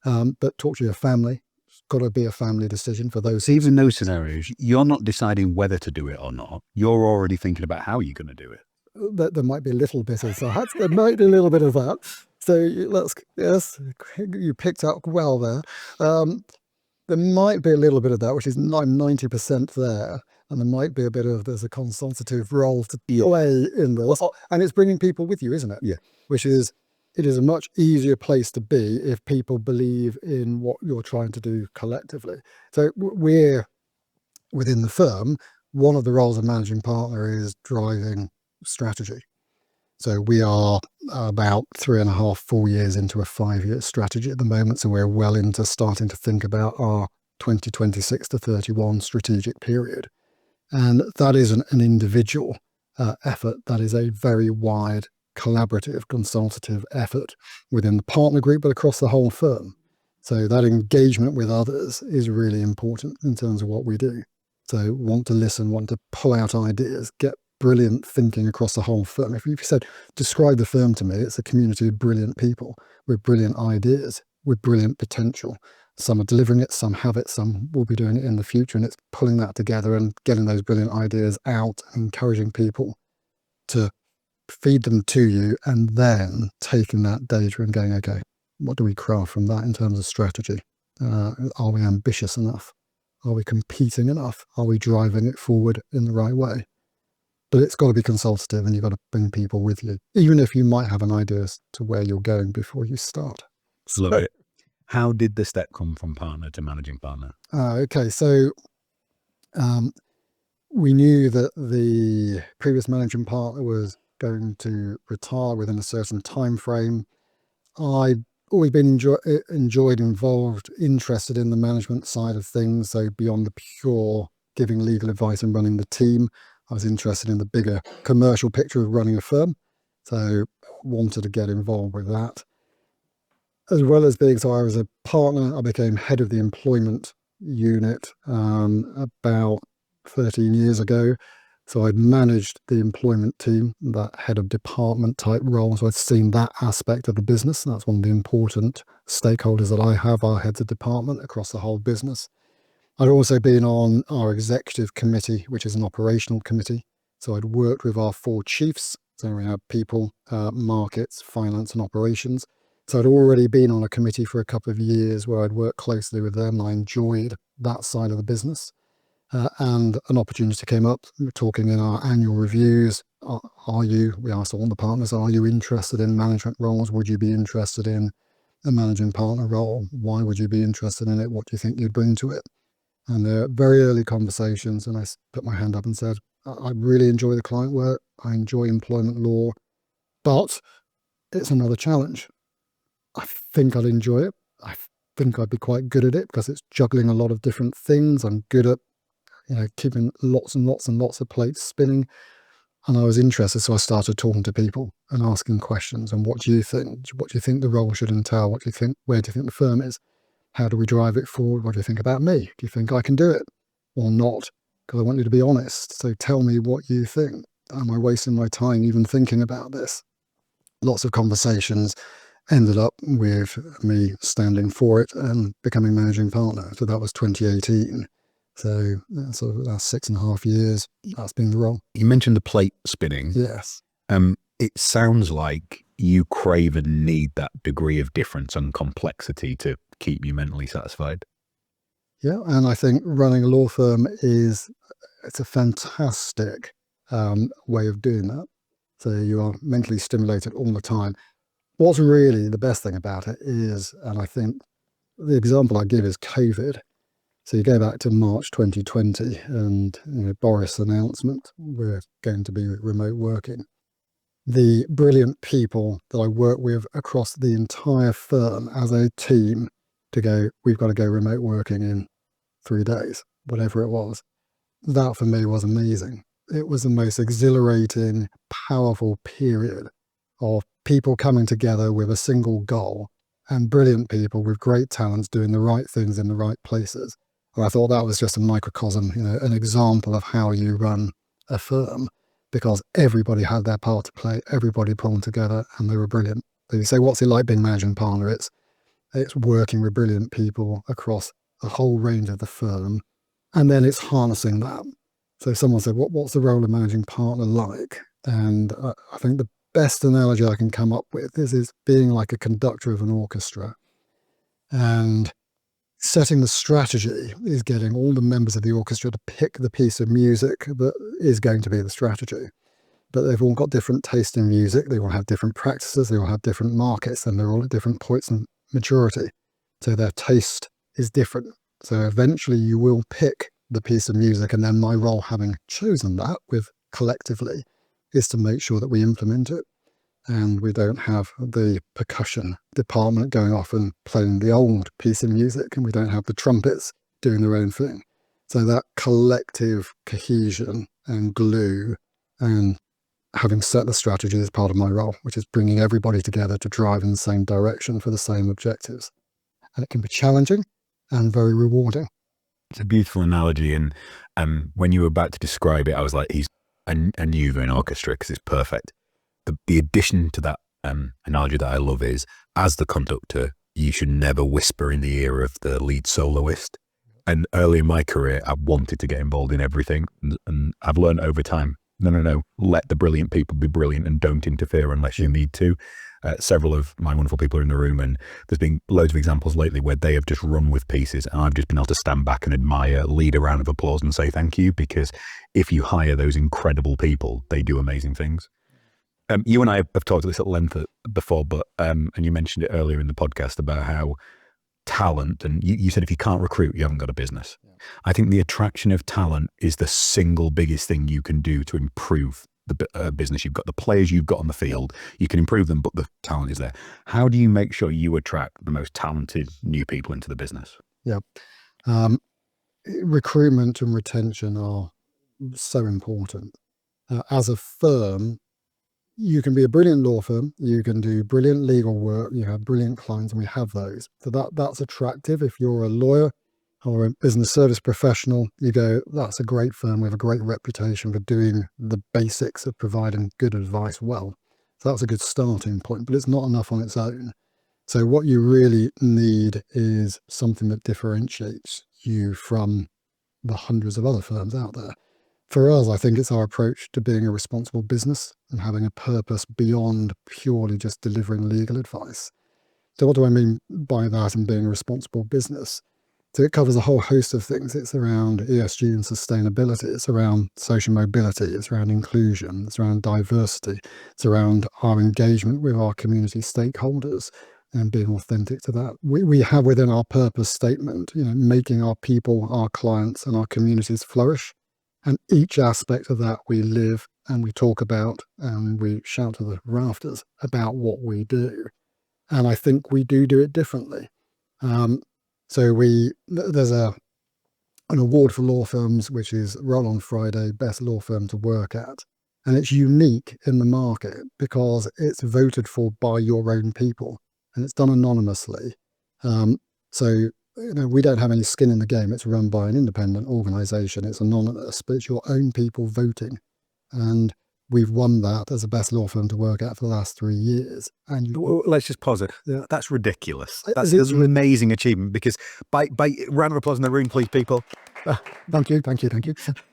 But talk to your family. It's got to be a family decision for those. So even in those scenarios, you're not deciding whether to do it or not. You're already thinking about how you're going to do it. There might be a little bit of that. There might be a little bit of that. So yes, you picked up well there. There might be a little bit of that, which is 90% there. And there might be a bit of, there's a consultative role to play in this. And it's bringing people with you, isn't it? Yeah. Which is, it is a much easier place to be if people believe in what you're trying to do collectively. So we're, within the firm, one of the roles of managing partner is driving strategy. So we are about 3.5, 4 years into a 5-year strategy at the moment. So we're well into starting to think about our 2026 to 31 strategic period. And that is an individual effort. That is a very wide, collaborative, consultative effort within the partner group, but across the whole firm. So that engagement with others is really important in terms of what we do. So want to listen, want to pull out ideas, get brilliant thinking across the whole firm. If you said, describe the firm to me, it's a community of brilliant people with brilliant ideas, with brilliant potential. Some are delivering it, some have it, some will be doing it in the future. And it's pulling that together and getting those brilliant ideas out, and encouraging people to feed them to you, and then taking that data and going, okay, what do we craft from that in terms of strategy? Are we ambitious enough? Are we competing enough? Are we driving it forward in the right way? But it's got to be consultative, and you've got to bring people with you, even if you might have an idea as to where you're going before you start. Love it. How did the step come from partner to managing partner? Okay, so we knew that the previous managing partner was going to retire within a certain time frame. I'd always been involved, interested in the management side of things. So beyond the pure giving legal advice and running the team, I was interested in the bigger commercial picture of running a firm. So wanted to get involved with that. As well as being, so I was a partner, I became head of the employment unit about 13 years ago. So I'd managed the employment team, that head of department type role. So I'd seen that aspect of the business. That's one of the important stakeholders that I have, our heads of department across the whole business. I'd also been on our executive committee, which is an operational committee. So I'd worked with our 4 chiefs. So we have people, markets, finance and operations. So I'd already been on a committee for a couple of years where I'd worked closely with them. I enjoyed that side of the business. And an opportunity came up. We were talking in our annual reviews. We asked all the partners, are you interested in management roles? Would you be interested in a managing partner role? Why would you be interested in it? What do you think you'd bring to it? And they're very early conversations. And I put my hand up and said, I really enjoy the client work. I enjoy employment law, but it's another challenge. I think I'd enjoy it. I think I'd be quite good at it because it's juggling a lot of different things. I'm good at keeping lots and lots and lots of plates spinning. And I was interested, so I started talking to people and asking questions. And what do you think? What do you think the role should entail? What do you think? Where do you think the firm is? How do we drive it forward? What do you think about me? Do you think I can do it or not? Because I want you to be honest. So tell me what you think. Am I wasting my time even thinking about this? Lots of conversations ended up with me standing for it and becoming managing partner. So that was 2018. So that's the last 6.5 years. That's been the role. You mentioned the plate spinning. Yes. It sounds like you crave and need that degree of difference and complexity to keep you mentally satisfied. Yeah, and I think running a law firm it's a fantastic way of doing that. So you are mentally stimulated all the time. What's really the best thing about it is, and I think the example I give is COVID. So you go back to March 2020 and Boris' announcement, we're going to be remote working. The brilliant people that I work with across the entire firm as a team to go, we've got to go remote working in 3 days, whatever it was. That for me was amazing. It was the most exhilarating, powerful period of people coming together with a single goal, and brilliant people with great talents doing the right things in the right places. And I thought that was just a microcosm, an example of how you run a firm, because everybody had their part to play, everybody pulled together, and they were brilliant. So you say, what's it like being managing partner? It's working with brilliant people across a whole range of the firm, and then it's harnessing that. So someone said, what's the role of managing partner like? And I think the best analogy I can come up with is being like a conductor of an orchestra. And setting the strategy is getting all the members of the orchestra to pick the piece of music that is going to be the strategy. But they've all got different taste in music. They all have different practices. They all have different markets, and they're all at different points in maturity. So their taste is different. So eventually you will pick the piece of music, and then my role, having chosen that with collectively, is to make sure that we implement it. And we don't have the percussion department going off and playing the old piece of music, and we don't have the trumpets doing their own thing. So that collective cohesion and glue, and having set the strategy is part of my role, which is bringing everybody together to drive in the same direction for the same objectives. And it can be challenging and very rewarding. It's a beautiful analogy. And when you were about to describe it, I was like, he's and you're in orchestra because it's perfect. The addition to that analogy that I love is, as the conductor, you should never whisper in the ear of the lead soloist. And early in my career, I wanted to get involved in everything. And I've learned over time, no, let the brilliant people be brilliant and don't interfere unless you need to. Several of my wonderful people are in the room, and there's been loads of examples lately where they have just run with pieces, and I've just been able to stand back and admire, lead a round of applause and say thank you, because if you hire those incredible people, they do amazing things. You and I have talked about this at length before, but and you mentioned it earlier in the podcast about how talent, and you said if you can't recruit, you haven't got a business. Yeah. I think the attraction of talent is the single biggest thing you can do to improve the business. You've got the players you've got on the field, you can improve them, but the talent is there. How do you make sure you attract the most talented new people into the business? Yeah. Recruitment and retention are so important. As a firm, you can be a brilliant law firm, you can do brilliant legal work, you have brilliant clients, and we have those. So that's attractive. If you're a lawyer or a business service professional, you go, that's a great firm with a great reputation for doing the basics of providing good advice well. So that's a good starting point, but it's not enough on its own. So what you really need is something that differentiates you from the hundreds of other firms out there. For us, I think it's our approach to being a responsible business and having a purpose beyond purely just delivering legal advice. So what do I mean by that and being a responsible business? So it covers a whole host of things. It's around ESG and sustainability. It's around social mobility. It's around inclusion. It's around diversity. It's around our engagement with our community stakeholders and being authentic to that. We have within our purpose statement, making our people, our clients, and our communities flourish. And each aspect of that we live and we talk about and we shout to the rafters about what we do. And I think we do it differently. So there's an award for law firms, which is Roll on Friday, Best Law Firm to Work At. And it's unique in the market because it's voted for by your own people and it's done anonymously. So we don't have any skin in the game. It's run by an independent organisation. It's anonymous, but it's your own people voting. And we've won that as the best law firm to work at for the last 3 years. And let's just pause it. Yeah. That's ridiculous. That's an amazing achievement, because by round of applause in the room, please, people. Thank you.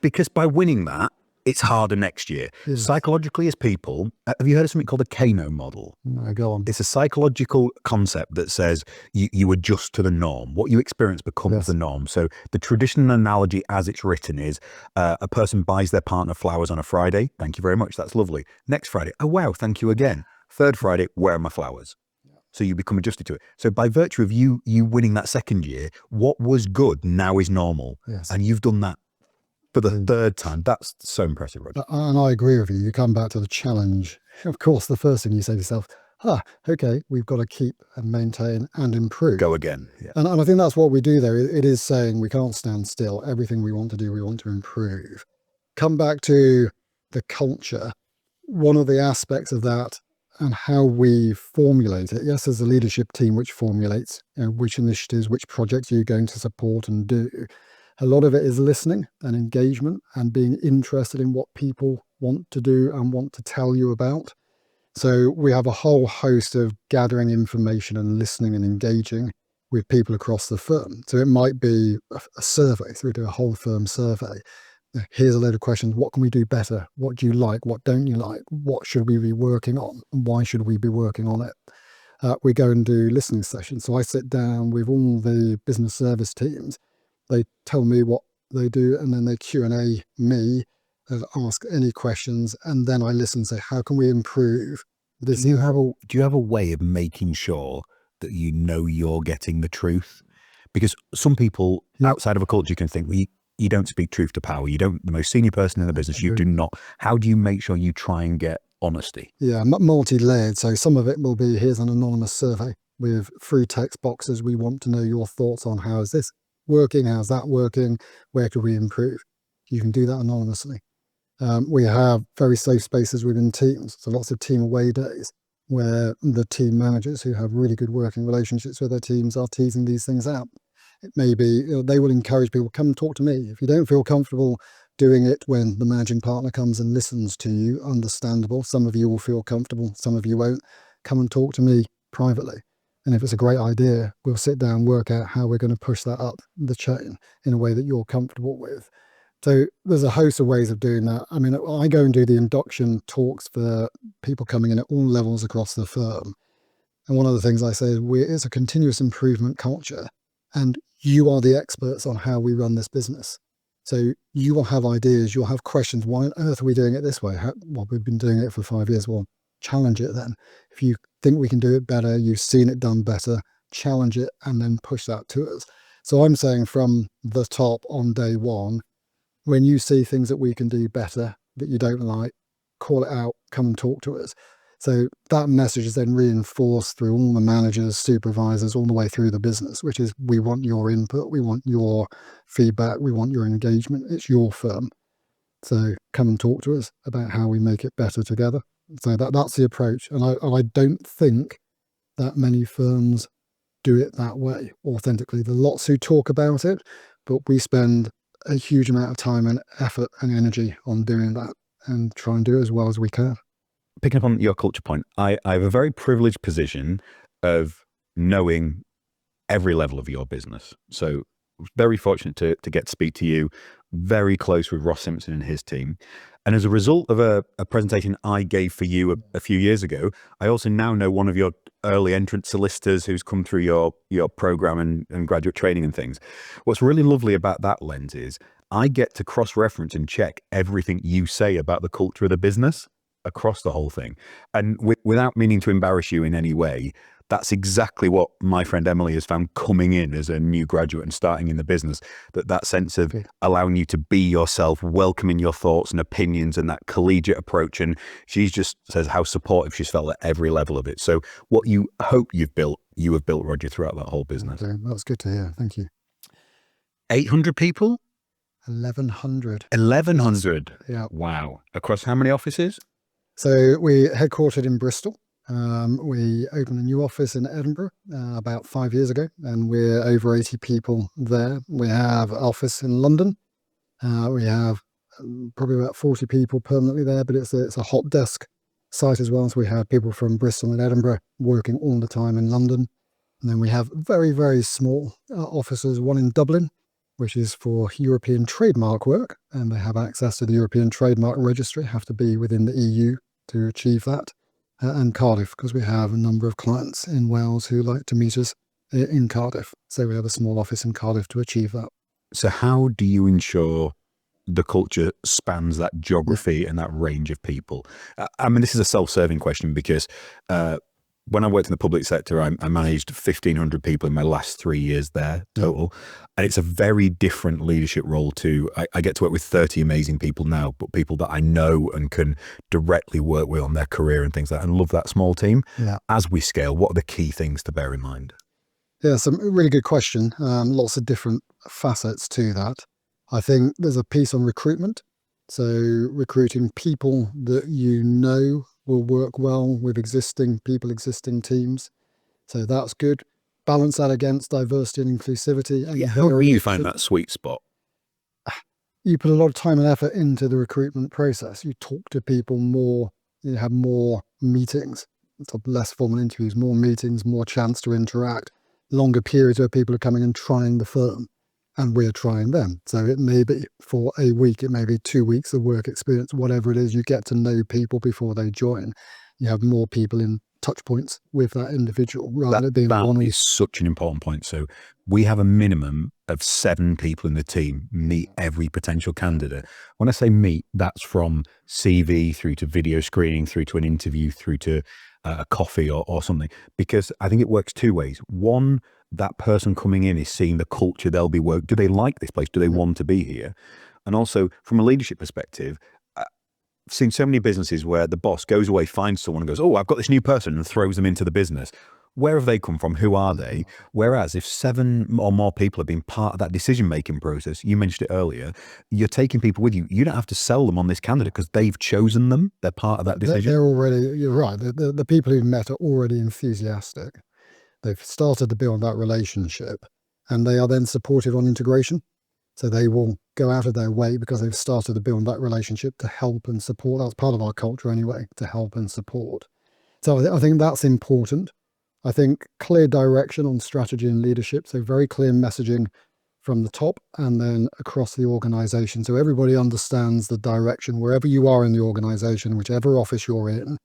Because by winning that, it's harder next year. Yes. Psychologically, as people, have you heard of something called the Kano model? No, go on. It's a psychological concept that says you adjust to the norm. What you experience becomes the norm. So the traditional analogy as it's written is a person buys their partner flowers on a Friday. Thank you very much. That's lovely. Next Friday, oh, wow, thank you again. Third Friday, where are my flowers? So you become adjusted to it. So by virtue of you winning that second year, what was good now is normal. Yes. And you've done that for the third time. That's so impressive, Roger. And I agree with you. You come back to the challenge. Of course, the first thing you say to yourself, okay, we've got to keep and maintain and improve. Go again. Yeah. And I think that's what we do there. It is saying we can't stand still. Everything we want to do, we want to improve. Come back to the culture. One of the aspects of that and how we formulate it. Yes, there's a leadership team which formulates which initiatives, which projects you're going to support and do. A lot of it is listening and engagement and being interested in what people want to do and want to tell you about. So we have a whole host of gathering information and listening and engaging with people across the firm. So it might be a survey. So we do a whole firm survey. Here's a load of questions. What can we do better? What do you like? What don't you like? What should we be working on? And why should we be working on it? We go and do listening sessions. So I sit down with all the business service teams. They tell me what they do, and then they Q&A me and ask any questions, and then I listen and say, how can we improve this? Do you have a way of making sure that you know you're getting the truth? Because some people outside of a culture can think, you don't speak truth to power. You don't, the most senior person in the business, you do not. How do you make sure you try and get honesty? Yeah, multi-layered. So some of it will be, here's an anonymous survey with 3 text boxes. We want to know your thoughts on how is this working, how's that working, where could we improve? You can do that anonymously. We have very safe spaces within teams, so lots of team away days where the team managers who have really good working relationships with their teams are teasing these things out. It may be, they will encourage people, come talk to me. If you don't feel comfortable doing it when the managing partner comes and listens to you, understandable. Some of you will feel comfortable, some of you won't. Come and talk to me privately. And if it's a great idea, we'll sit down, work out how we're going to push that up the chain in a way that you're comfortable with. So there's a host of ways of doing that. I mean, I go and do the induction talks for people coming in at all levels across the firm. And one of the things I say is it's a continuous improvement culture, and you are the experts on how we run this business. So you will have ideas, you'll have questions. Why on earth are we doing it this way? Well, we've been doing it for 5 years. Well, challenge it then. If you think we can do it better, you've seen it done better, challenge it and then push that to us. So I'm saying from the top on day one, when you see things that we can do better that you don't like, call it out, come and talk to us. So that message is then reinforced through all the managers, supervisors, all the way through the business, which is we want your input, we want your feedback, we want your engagement. It's your firm. So come and talk to us about how we make it better together. So that's the approach. And I don't think that many firms do it that way authentically. There are lots who talk about it, but we spend a huge amount of time and effort and energy on doing that and try and do it as well as we can. Picking up on your culture point, I have a very privileged position of knowing every level of your business. So very fortunate to get to speak to you, very close with Ross Simpson and his team. And as a result of a presentation I gave for you a few years ago, I also now know one of your early entrant solicitors who's come through your program and graduate training and things. What's really lovely about that lens is I get to cross-reference and check everything you say about the culture of the business across the whole thing. And without meaning to embarrass you in any way, that's exactly what my friend Emily has found coming in as a new graduate and starting in the business, that sense of allowing you to be yourself, welcoming your thoughts and opinions and that collegiate approach. And she just says how supportive she's felt at every level of it. So what you hope you have built, Roger, throughout that whole business. That's good to hear. Thank you. 800 people? 1,100. 1,100? Yeah. Wow. Across how many offices? So we headquartered in Bristol. We opened a new office in Edinburgh about 5 years ago, and we're over 80 people there. We have an office in London. We have probably about 40 people permanently there, but it's a hot desk site as well. So we have people from Bristol and Edinburgh working all the time in London. And then we have very, very small offices, one in Dublin, which is for European trademark work, and they have access to the European Trademark Registry, have to be within the EU to achieve that. And Cardiff, because we have a number of clients in Wales who like to meet us in Cardiff. So we have a small office in Cardiff to achieve that. So how do you ensure the culture spans that geography and that range of people? I mean, this is a self-serving question because when I worked in the public sector, I managed 1,500 people in my last 3 years there total. And it's a very different leadership role to, I get to work with 30 amazing people now, but people that I know and can directly work with on their career and things like that, and love that small team. Yeah. As we scale, what are the key things to bear in mind? Yeah, so really good question. Lots of different facets to that. I think there's a piece on recruitment. So recruiting people that you know will work well with existing people, existing teams. So that's good. Balance that against diversity and inclusivity. And How do you find that sweet spot? You put a lot of time and effort into the recruitment process. You talk to people more, you have more meetings, so less formal interviews, more meetings, more chance to interact, longer periods where people are coming and trying the firm and we're trying them. So it may be for a week, it may be 2 weeks of work experience, whatever it is, you get to know people before they join. You have more people in touch points with that individual rather than being one. That is such an important point. So we have a minimum of 7 people in the team meet every potential candidate. When I say meet, that's from CV through to video screening, through to an interview, through to a coffee or something, because I think it works 2 ways. One, that person coming in is seeing the culture they'll be working. Do they like this place? Do they want to be here? And also from a leadership perspective, I've seen so many businesses where the boss goes away, finds someone and goes, oh, I've got this new person, and throws them into the business. Where have they come from? Who are they? Whereas if 7 or more people have been part of that decision-making process, you mentioned it earlier, you're taking people with you. You don't have to sell them on this candidate because they've chosen them. They're part of that decision. They're already, you're right, the people who've met are already enthusiastic. They've started to build that relationship and they are then supportive on integration. So they will go out of their way because they've started to build that relationship to help and support. That's part of our culture anyway, to help and support. So I think that's important. I think clear direction on strategy and leadership, so very clear messaging from the top and then across the organization. So everybody understands the direction wherever you are in the organization, whichever office you're in,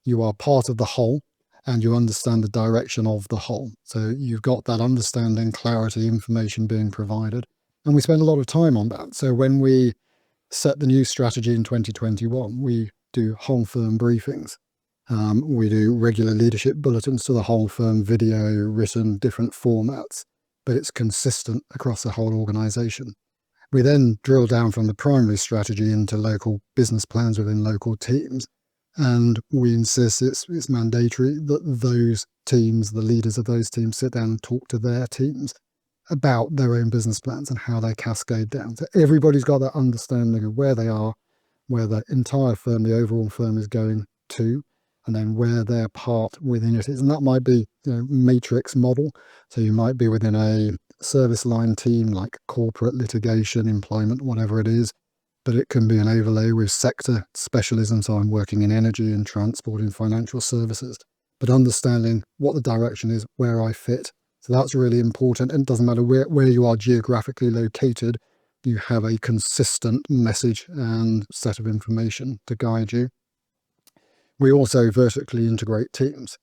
you are part of the whole and you understand the direction of the whole. So you've got that understanding, clarity, information being provided. And we spend a lot of time on that. So when we set the new strategy in 2021, we do whole firm briefings. We do regular leadership bulletins to the whole firm, video, written, different formats, but it's consistent across the whole organization. We then drill down from the primary strategy into local business plans within local teams. And we insist it's mandatory that those teams, the leaders of those teams, sit down and talk to their teams about their own business plans and how they cascade down. So everybody's got that understanding of where they are, where the entire firm, the overall firm is going to, and then where their part within it is. And that might be, matrix model. So you might be within a service line team like corporate, litigation, employment, whatever it is. But it can be an overlay with sector specialism. So I'm working in energy and transport and financial services. But understanding what the direction is, where I fit. So that's really important. And it doesn't matter where you are geographically located, you have a consistent message and set of information to guide you. We also vertically integrate teams.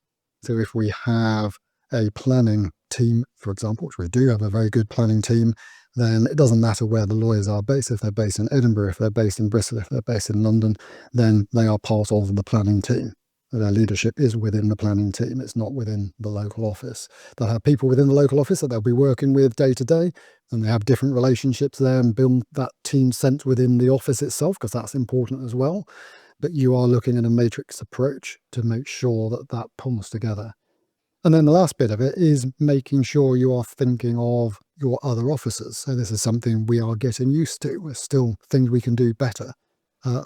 So if we have a planning team, for example, which we do have a very good planning team, then it doesn't matter where the lawyers are based. If they're based in Edinburgh, if they're based in Bristol, if they're based in London, then they are part of the planning team. Their leadership is within the planning team. It's not within the local office. They'll have people within the local office that they'll be working with day to day, and they have different relationships there and build that team sense within the office itself, because that's important as well. But you are looking at a matrix approach to make sure that that pulls together. And then the last bit of it is making sure you are thinking of your other officers. So this is something we are getting used to. There's still things we can do better,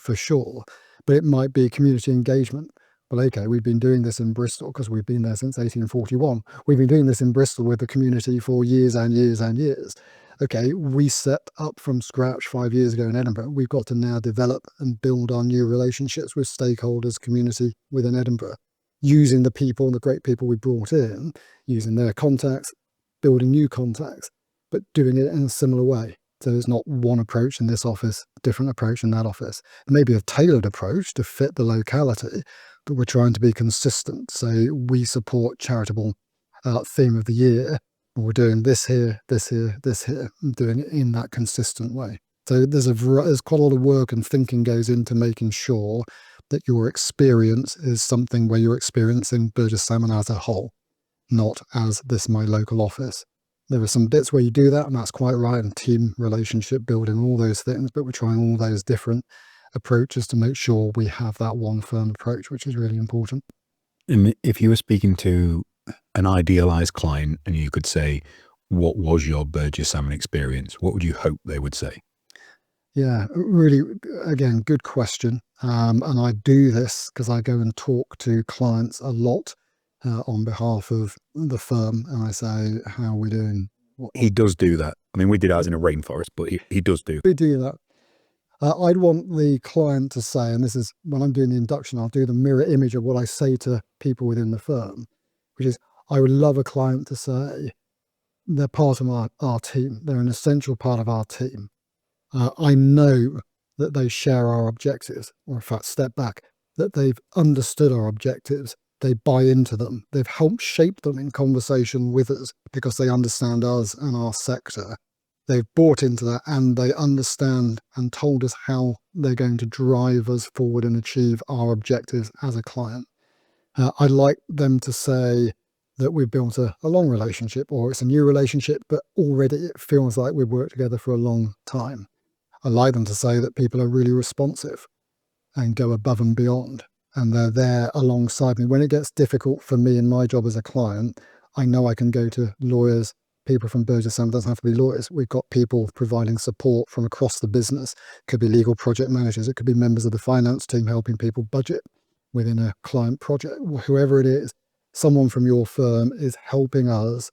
for sure. But it might be community engagement. Well, okay, we've been doing this in Bristol because we've been there since 1841. We've been doing this in Bristol with the community for years and years and years. Okay, we set up from scratch 5 years ago in Edinburgh. We've got to now develop and build our new relationships with stakeholders, community within Edinburgh, using the people, the great people we brought in, using their contacts, building new contacts, but doing it in a similar way. So there's not one approach in this office, different approach in that office. Maybe a tailored approach to fit the locality, but we're trying to be consistent. So we support charitable theme of the year. We're doing this here, this here, this here, and doing it in that consistent way. So there's quite a lot of work and thinking goes into making sure that your experience is something where you're experiencing Burges Salmon as a whole, not as this my local office. There are some bits where you do that, and that's quite right, and team relationship building, all those things, but we're trying all those different approaches to make sure we have that one firm approach, which is really important. And if you were speaking to an idealized client and you could say, what was your Burges Salmon experience? What would you hope they would say? Yeah, really, again, good question. And I do this because I go and talk to clients a lot on behalf of the firm, and I say, how are we doing? He does do that. I mean, we did ours in a rainforest, but he does do. We do that. I'd want the client to say, and this is when I'm doing the induction, I'll do the mirror image of what I say to people within the firm, which is, I would love a client to say, they're part of our team. They're an essential part of our team. I know that they share our objectives, or in fact, step back, that they've understood our objectives. They buy into them. They've helped shape them in conversation with us because they understand us and our sector. They've bought into that and they understand and told us how they're going to drive us forward and achieve our objectives as a client. I'd like them to say that we've built a long relationship, or it's a new relationship, but already it feels like we've worked together for a long time. I'd like them to say that people are really responsive and go above and beyond, and they're there alongside me. When it gets difficult for me in my job as a client, I know I can go to lawyers. People from Burges Salmon doesn't have to be lawyers. We've got people providing support from across the business. It could be legal project managers. It could be members of the finance team helping people budget within a client project. Whoever it is, someone from your firm is helping us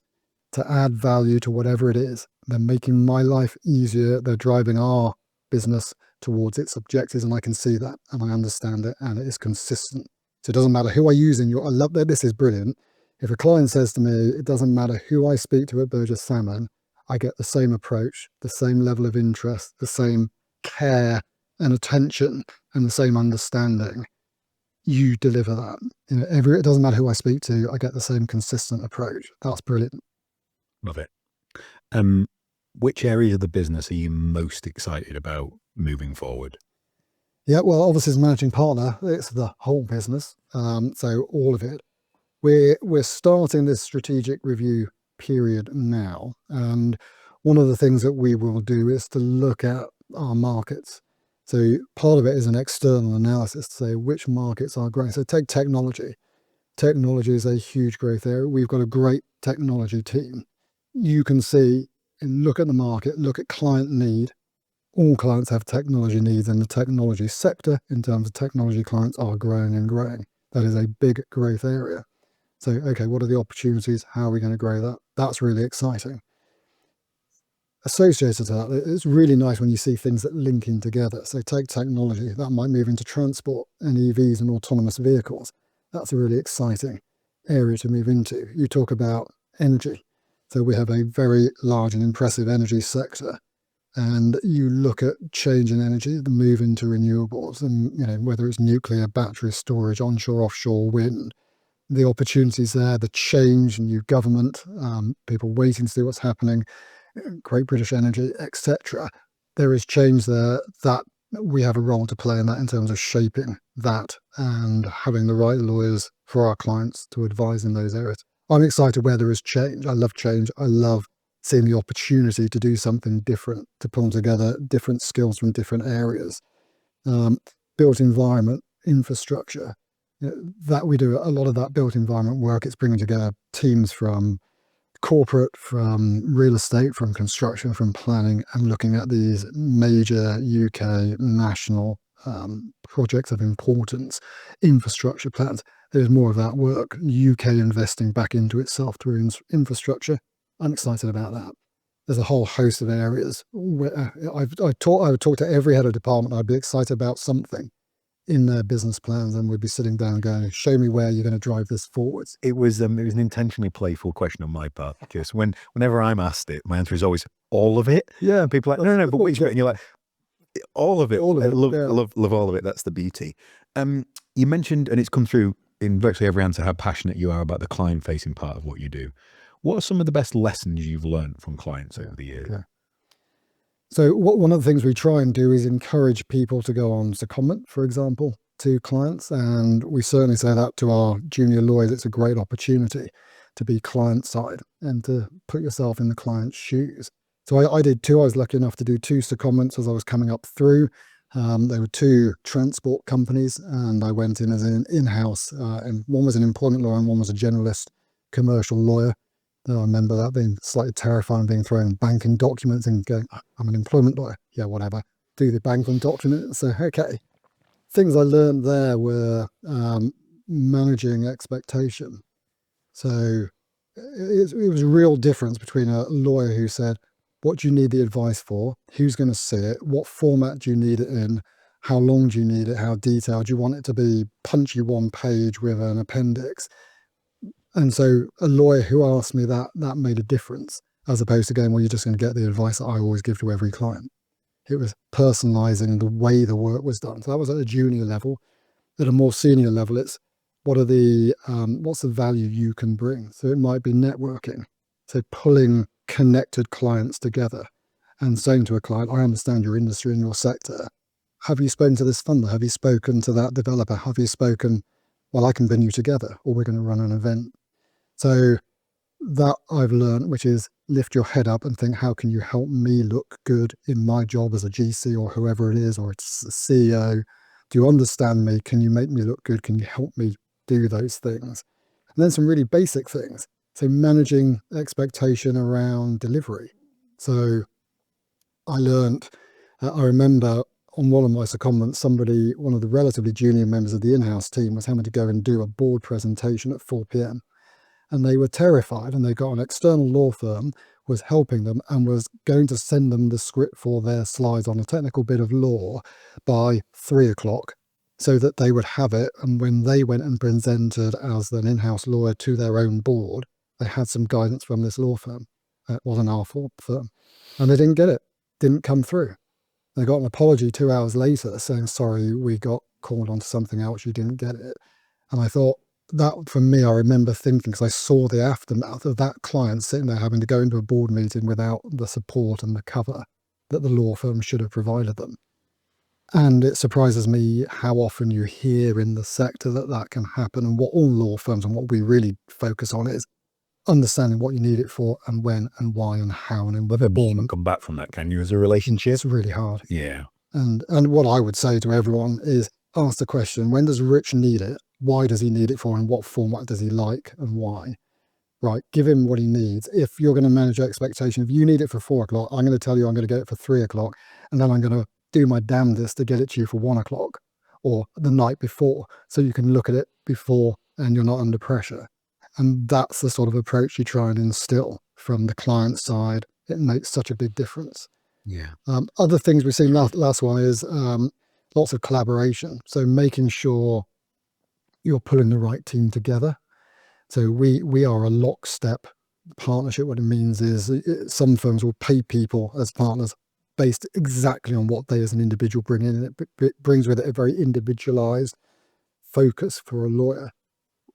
to add value to whatever it is, They're making my life easier. They're driving our business towards its objectives, and I can see that, and I understand it, and it is consistent. So it doesn't matter who I use in your, I love that, this is brilliant. If a client says to me, it doesn't matter who I speak to at Burges Salmon, I get the same approach, the same level of interest, the same care and attention, and the same understanding. You deliver that. You know, it doesn't matter who I speak to, I get the same consistent approach. That's brilliant. Love it. Which area of the business are you most excited about moving forward? Yeah, well, obviously as managing partner, it's the whole business. So all of it. We're starting this strategic review period now. And one of the things that we will do is to look at our markets. So part of it is an external analysis to say which markets are growing. So take technology. Technology is a huge growth area. We've got a great technology team. You can see and look at the market, look at client need. All clients have technology needs, and the technology sector in terms of technology clients are growing and growing. That is a big growth area. So, okay, what are the opportunities? How are we going to grow that? That's really exciting. Associated to that, it's really nice when you see things that link in together. So take technology, that might move into transport and EVs and autonomous vehicles. That's a really exciting area to move into. You talk about energy. So we have a very large and impressive energy sector. And you look at change in energy, the move into renewables, and whether it's nuclear, battery storage, onshore, offshore wind, the opportunities there, the change, new government, people waiting to see what's happening, Great British Energy, etc. There is change there that we have a role to play in that in terms of shaping that and having the right lawyers for our clients to advise in those areas. I'm excited where there is change. I love change. I love seeing the opportunity to do something different, to pull together different skills from different areas. Built environment, infrastructure, that we do a lot of that built environment work. It's bringing together teams from corporate, from real estate, from construction, from planning, and looking at these major UK national projects of importance, infrastructure plans. There's more of that work. UK investing back into itself through infrastructure. I'm excited about that. There's a whole host of areas where I would talk to every head of department. I'd be excited about something in their business plans, and we'd be sitting down and going, show me where you're going to drive this forwards. It was an intentionally playful question on my part, because whenever I'm asked it, my answer is always all of it. Yeah. And people are like, no, but which bit? And you're like, all of it. All of it. I love all of it. That's the beauty. You mentioned, and it's come through in virtually every answer, how passionate you are about the client-facing part of what you do. What are some of the best lessons you've learned from clients over the years? Yeah. So one of the things we try and do is encourage people to go on to comment, for example, to clients. And we certainly say that to our junior lawyers. It's a great opportunity to be client side and to put yourself in the client's shoes. So I did two. I was lucky enough to do two secondments as I was coming up through. There were two transport companies, and I went in as an in-house, and one was an employment lawyer and one was a generalist commercial lawyer. I remember that being slightly terrifying, being thrown banking documents and going, I'm an employment lawyer. Yeah, whatever. Do the banking documents. So, okay. Things I learned there were managing expectation. So it was a real difference between a lawyer who said, what do you need the advice for? Who's going to see it? What format do you need it in? How long do you need it? How detailed? Do you want it to be punchy one page with an appendix? And so a lawyer who asked me that made a difference, as opposed to going, well, you're just going to get the advice that I always give to every client. It was personalizing the way the work was done. So that was at a junior level. At a more senior level, it's what's the value you can bring? So it might be networking. So pulling connected clients together and saying to a client, I understand your industry and your sector. Have you spoken to this funder? Have you spoken to that developer? Have you spoken, well, I can bring you together, or we're going to run an event. So that I've learned, which is lift your head up and think, how can you help me look good in my job as a GC or whoever it is, or it's a CEO? Do you understand me? Can you make me look good? Can you help me do those things? And then some really basic things. So managing expectation around delivery. So I remember on one of my secondments, one of the relatively junior members of the in-house team was having to go and do a board presentation at 4 p.m. And they were terrified, and they got an external law firm was helping them and was going to send them the script for their slides on a technical bit of law by 3:00 so that they would have it. And when they went and presented as an in-house lawyer to their own board, they had some guidance from this law firm. It was an R4 firm. And they didn't get it, didn't come through. They got an apology 2 hours later saying, sorry, we got called onto something else, you didn't get it. And I thought, that for me, I remember thinking, because I saw the aftermath of that client sitting there having to go into a board meeting without the support and the cover that the law firm should have provided them. And it surprises me how often you hear in the sector that that can happen. And what all law firms and what we really focus on is understanding what you need it for and when and why and how and in what form. And come back from that, can you, as a relationship? It's really hard. Yeah. And what I would say to everyone is ask the question, when does Rich need it? Why does he need it for? And what format does he like and why? Right, give him what he needs. If you're going to manage your expectation, if you need it for 4:00, I'm going to tell you I'm going to get it for 3:00, and then I'm going to do my damnedest to get it to you for 1:00 or the night before, so you can look at it before and you're not under pressure. And that's the sort of approach you try and instill from the client side. It makes such a big difference. Yeah. Other things we've seen, last one is lots of collaboration. So making sure you're pulling the right team together. So we are a lockstep partnership. What it means is some firms will pay people as partners based exactly on what they as an individual bring in. And it brings with it a very individualized focus for a lawyer.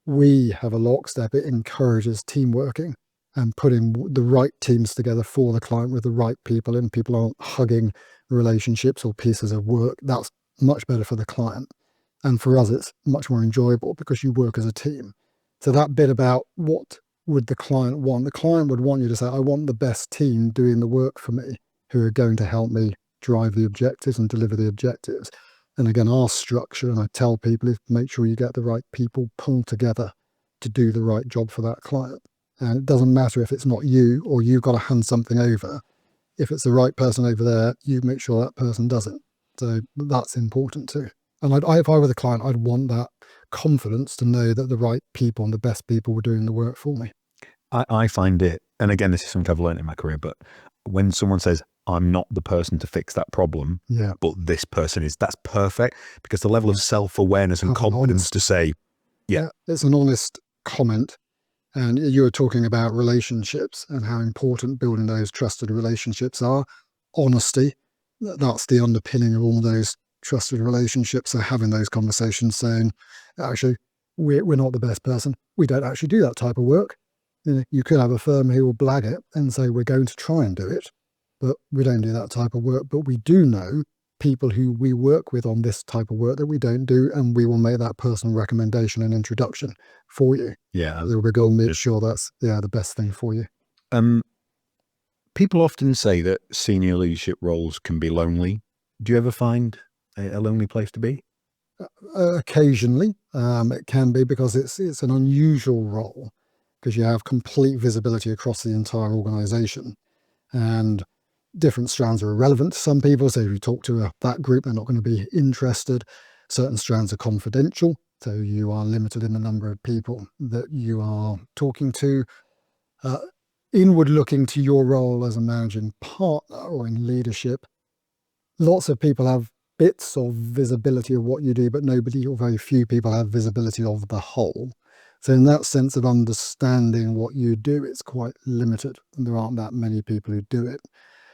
We have a lockstep. It encourages team working and putting the right teams together for the client with the right people, and people aren't hugging relationships or pieces of work. That's much better for the client. And for us, it's much more enjoyable because you work as a team. So that bit about what would the client want? The client would want you to say, I want the best team doing the work for me, who are going to help me drive the objectives and deliver the objectives. And again, our structure, and I tell people, is make sure you get the right people pulled together to do the right job for that client. And it doesn't matter if it's not you or you've got to hand something over. If it's the right person over there, you make sure that person does it. So that's important too. And if I were the client, I'd want that confidence to know that the right people and the best people were doing the work for me. I find it, and again, this is something I've learned in my career, but when someone says, I'm not the person to fix that problem, but this person is, that's perfect, because the level of self-awareness and confidence to say, it's an honest comment. And you were talking about relationships and how important building those trusted relationships are. Honesty, that's the underpinning of all those trusted relationships. So having those conversations saying, actually, we're not the best person. We don't actually do that type of work. You could have a firm who will blag it and say, we're going to try and do it, but we don't do that type of work. But we do know people who we work with on this type of work that we don't do, and we will make that personal recommendation and introduction for you. Yeah. We're going to make sure that's the best thing for you. People often say that senior leadership roles can be lonely. Do you ever find a lonely place to be? Occasionally, it can be, because it's an unusual role, because you have complete visibility across the entire organization, and different strands are irrelevant to some people. So if you talk to that group, they're not going to be interested. Certain strands are confidential, so you are limited in the number of people that you are talking to. Inward looking to your role as a managing partner or in leadership, lots of people have bits of visibility of what you do, but nobody or very few people have visibility of the whole. So in that sense of understanding what you do, it's quite limited, and there aren't that many people who do it.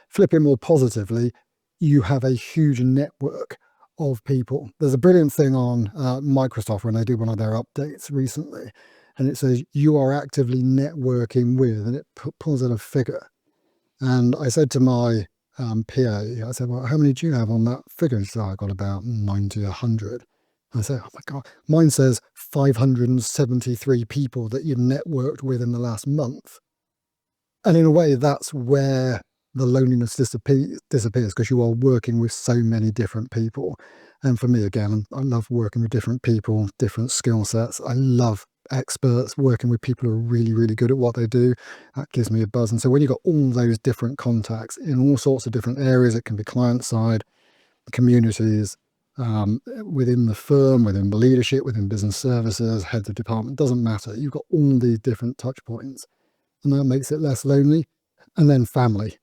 Flipping more positively, you have a huge network of people. There's a brilliant thing on Microsoft when they do one of their updates recently, and it says you are actively networking with, and it pulls out a figure. And I said to my PA, I said, well, how many do you have on that figure? And she said, I got about 90, 100. I said, oh my God, mine says 573 people that you've networked with in the last month. And in a way, that's where the loneliness disappears, because you are working with so many different people. And for me, again, I love working with different people, different skill sets. I love experts, working with people who are really, really good at what they do. That gives me a buzz. And so when you've got all those different contacts in all sorts of different areas, it can be client side, communities, within the firm, within the leadership, within business services, heads of department, doesn't matter. You've got all these different touch points, and that makes it less lonely. And then family.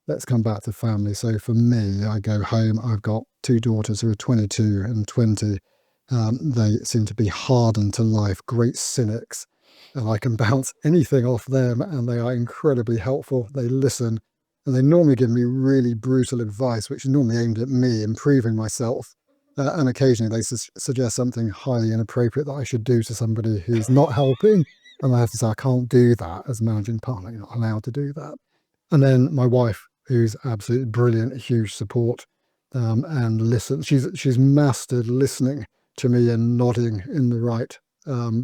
Let's come back to family. So for me, I go home, I've got 2 daughters who are 22 and 20. They seem to be hardened to life, great cynics, and I can bounce anything off them, and they are incredibly helpful. They listen, and they normally give me really brutal advice, which is normally aimed at me improving myself. And occasionally they suggest something highly inappropriate that I should do to somebody who's not helping. And I have to say, I can't do that as managing partner. You're not allowed to do that. And then my wife, who's absolutely brilliant, huge support, and listen. She's mastered listening to me and nodding in the right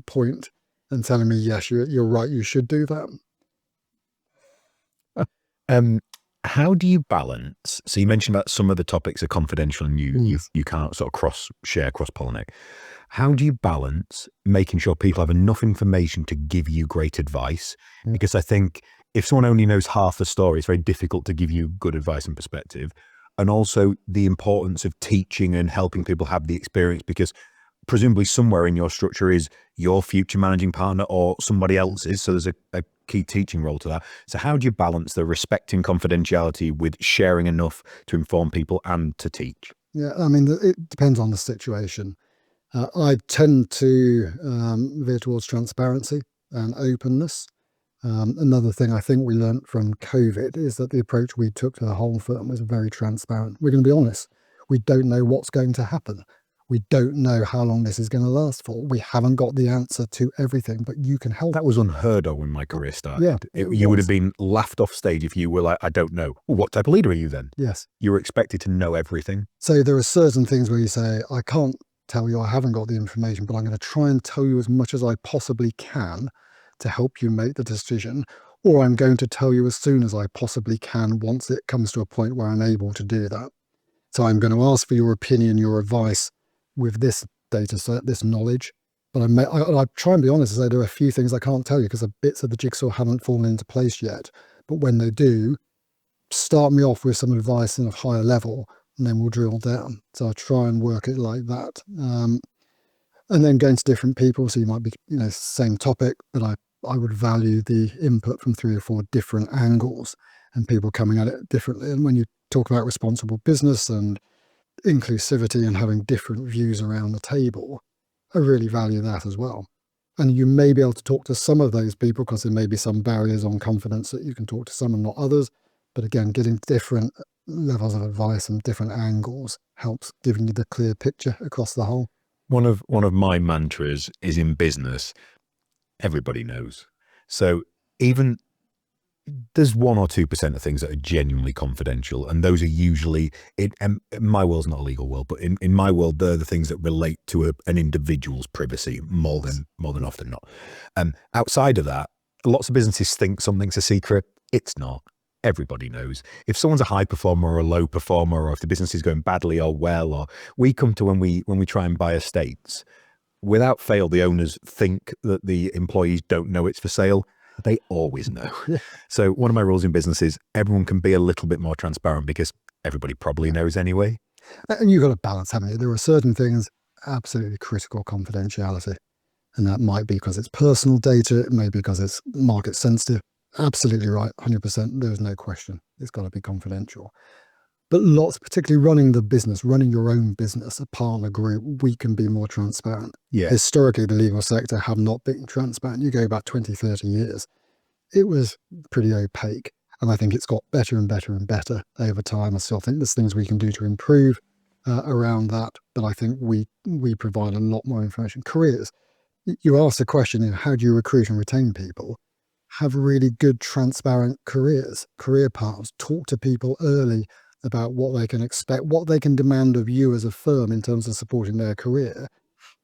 point and telling me, yes, you're right, you should do that. How do you balance? So you mentioned about some of the topics are confidential and you can't sort of cross-pollinate. How do you balance making sure people have enough information to give you great advice? Because I think if someone only knows half the story, it's very difficult to give you good advice and perspective. And also the importance of teaching and helping people have the experience, because presumably somewhere in your structure is your future managing partner or somebody else's. So there's a key teaching role to that. So how do you balance the respecting confidentiality with sharing enough to inform people and to teach? Yeah, I mean, it depends on the situation. I tend to veer towards transparency and openness. Another thing I think we learnt from COVID is that the approach we took to the whole firm was very transparent. We're going to be honest. We don't know what's going to happen. We don't know how long this is going to last for. We haven't got the answer to everything, but you can help. That was unheard of when my career started. Yeah, you would have been laughed off stage if you were like, I don't know. Well, what type of leader are you then? Yes. You were expected to know everything. So there are certain things where you say, I can't tell you, I haven't got the information, but I'm going to try and tell you as much as I possibly can to help you make the decision, or I'm going to tell you as soon as I possibly can once it comes to a point where I'm able to do that. So I'm going to ask for your opinion, your advice with this data set, this knowledge, but I try and be honest and say there are a few things I can't tell you because the bits of the jigsaw haven't fallen into place yet. But when they do, start me off with some advice in a higher level, and then we'll drill down. So I try and work it like that. And then going to different people, so you might be, same topic, but I would value the input from 3 or 4 different angles and people coming at it differently. And when you talk about responsible business and inclusivity and having different views around the table, I really value that as well. And you may be able to talk to some of those people because there may be some barriers on confidence that you can talk to some and not others. But again, getting different levels of advice and different angles helps giving you the clear picture across the whole. One of my mantras is in business, everybody knows. So even there's 1 or 2% of things that are genuinely confidential, and those are usually my world's not a legal world, but in my world, they're the things that relate to an individual's privacy more than often not. Outside of that, lots of businesses think something's a secret. It's not. Everybody knows. If someone's a high performer or a low performer, or if the business is going badly or well, or we come to when we try and buy estates, without fail, the owners think that the employees don't know it's for sale. They always know. So one of my rules in business is everyone can be a little bit more transparent because everybody probably knows anyway. And you've got to balance, haven't you? There are certain things, absolutely critical confidentiality. And that might be because it's personal data. It may be because it's market sensitive. Absolutely right. 100%. There's no question. It's got to be confidential. But lots, particularly running the business, running your own business, a partner group, we can be more transparent. Yeah. Historically, the legal sector have not been transparent. You go back 20, 30 years, it was pretty opaque. And I think it's got better and better and better over time. I still think there's things we can do to improve around that. But I think we provide a lot more information. Careers. You asked the question, how do you recruit and retain people? Have really good, transparent careers, career paths. Talk to people early about what they can expect, what they can demand of you as a firm in terms of supporting their career.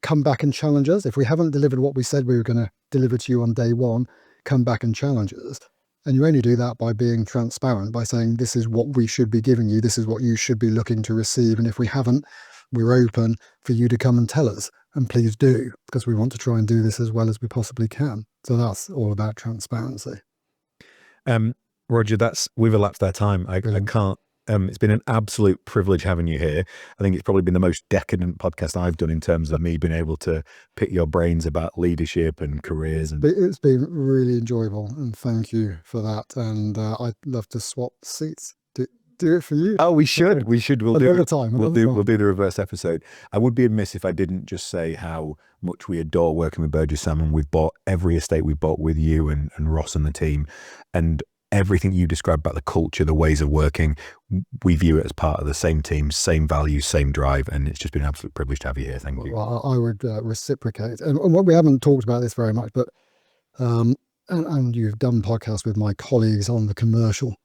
Come back and challenge us. If we haven't delivered what we said we were going to deliver to you on day one, come back and challenge us. And you only do that by being transparent, by saying this is what we should be giving you, this is what you should be looking to receive. And if we haven't, we're open for you to come and tell us. And please do, because we want to try and do this as well as we possibly can. So that's all about transparency. Roger, we've elapsed our time. I can't It's been an absolute privilege having you here. I think it's probably been the most decadent podcast I've done in terms of me being able to pick your brains about leadership and careers. And It's been really enjoyable, and thank you for that. And I'd love to swap seats. Do it for you. oh, we should. We'll do Another time. We'll do the reverse episode. I would be amiss if I didn't just say how much we adore working with Burges Salmon. We've bought every estate we've bought with you and Ross and the team, and everything you described about the culture, the ways of working, we view it as part of the same team, same values, same drive, and it's just been an absolute privilege to have you here. Thank you. Well, I would reciprocate. And what we haven't talked about this very much, but and you've done podcasts with my colleagues on the commercial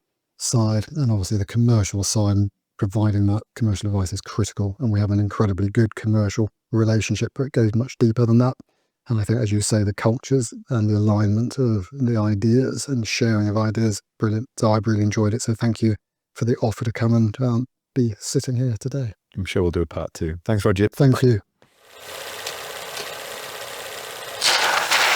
side, and obviously the commercial side, providing that commercial advice is critical, and we have an incredibly good commercial relationship, but it goes much deeper than that. And I think, as you say, the cultures and the alignment of the ideas and sharing of ideas, brilliant. So I've really enjoyed it. So thank you for the offer to come and be sitting here today. I'm sure we'll do a part 2. Thanks, Roger. Thank you.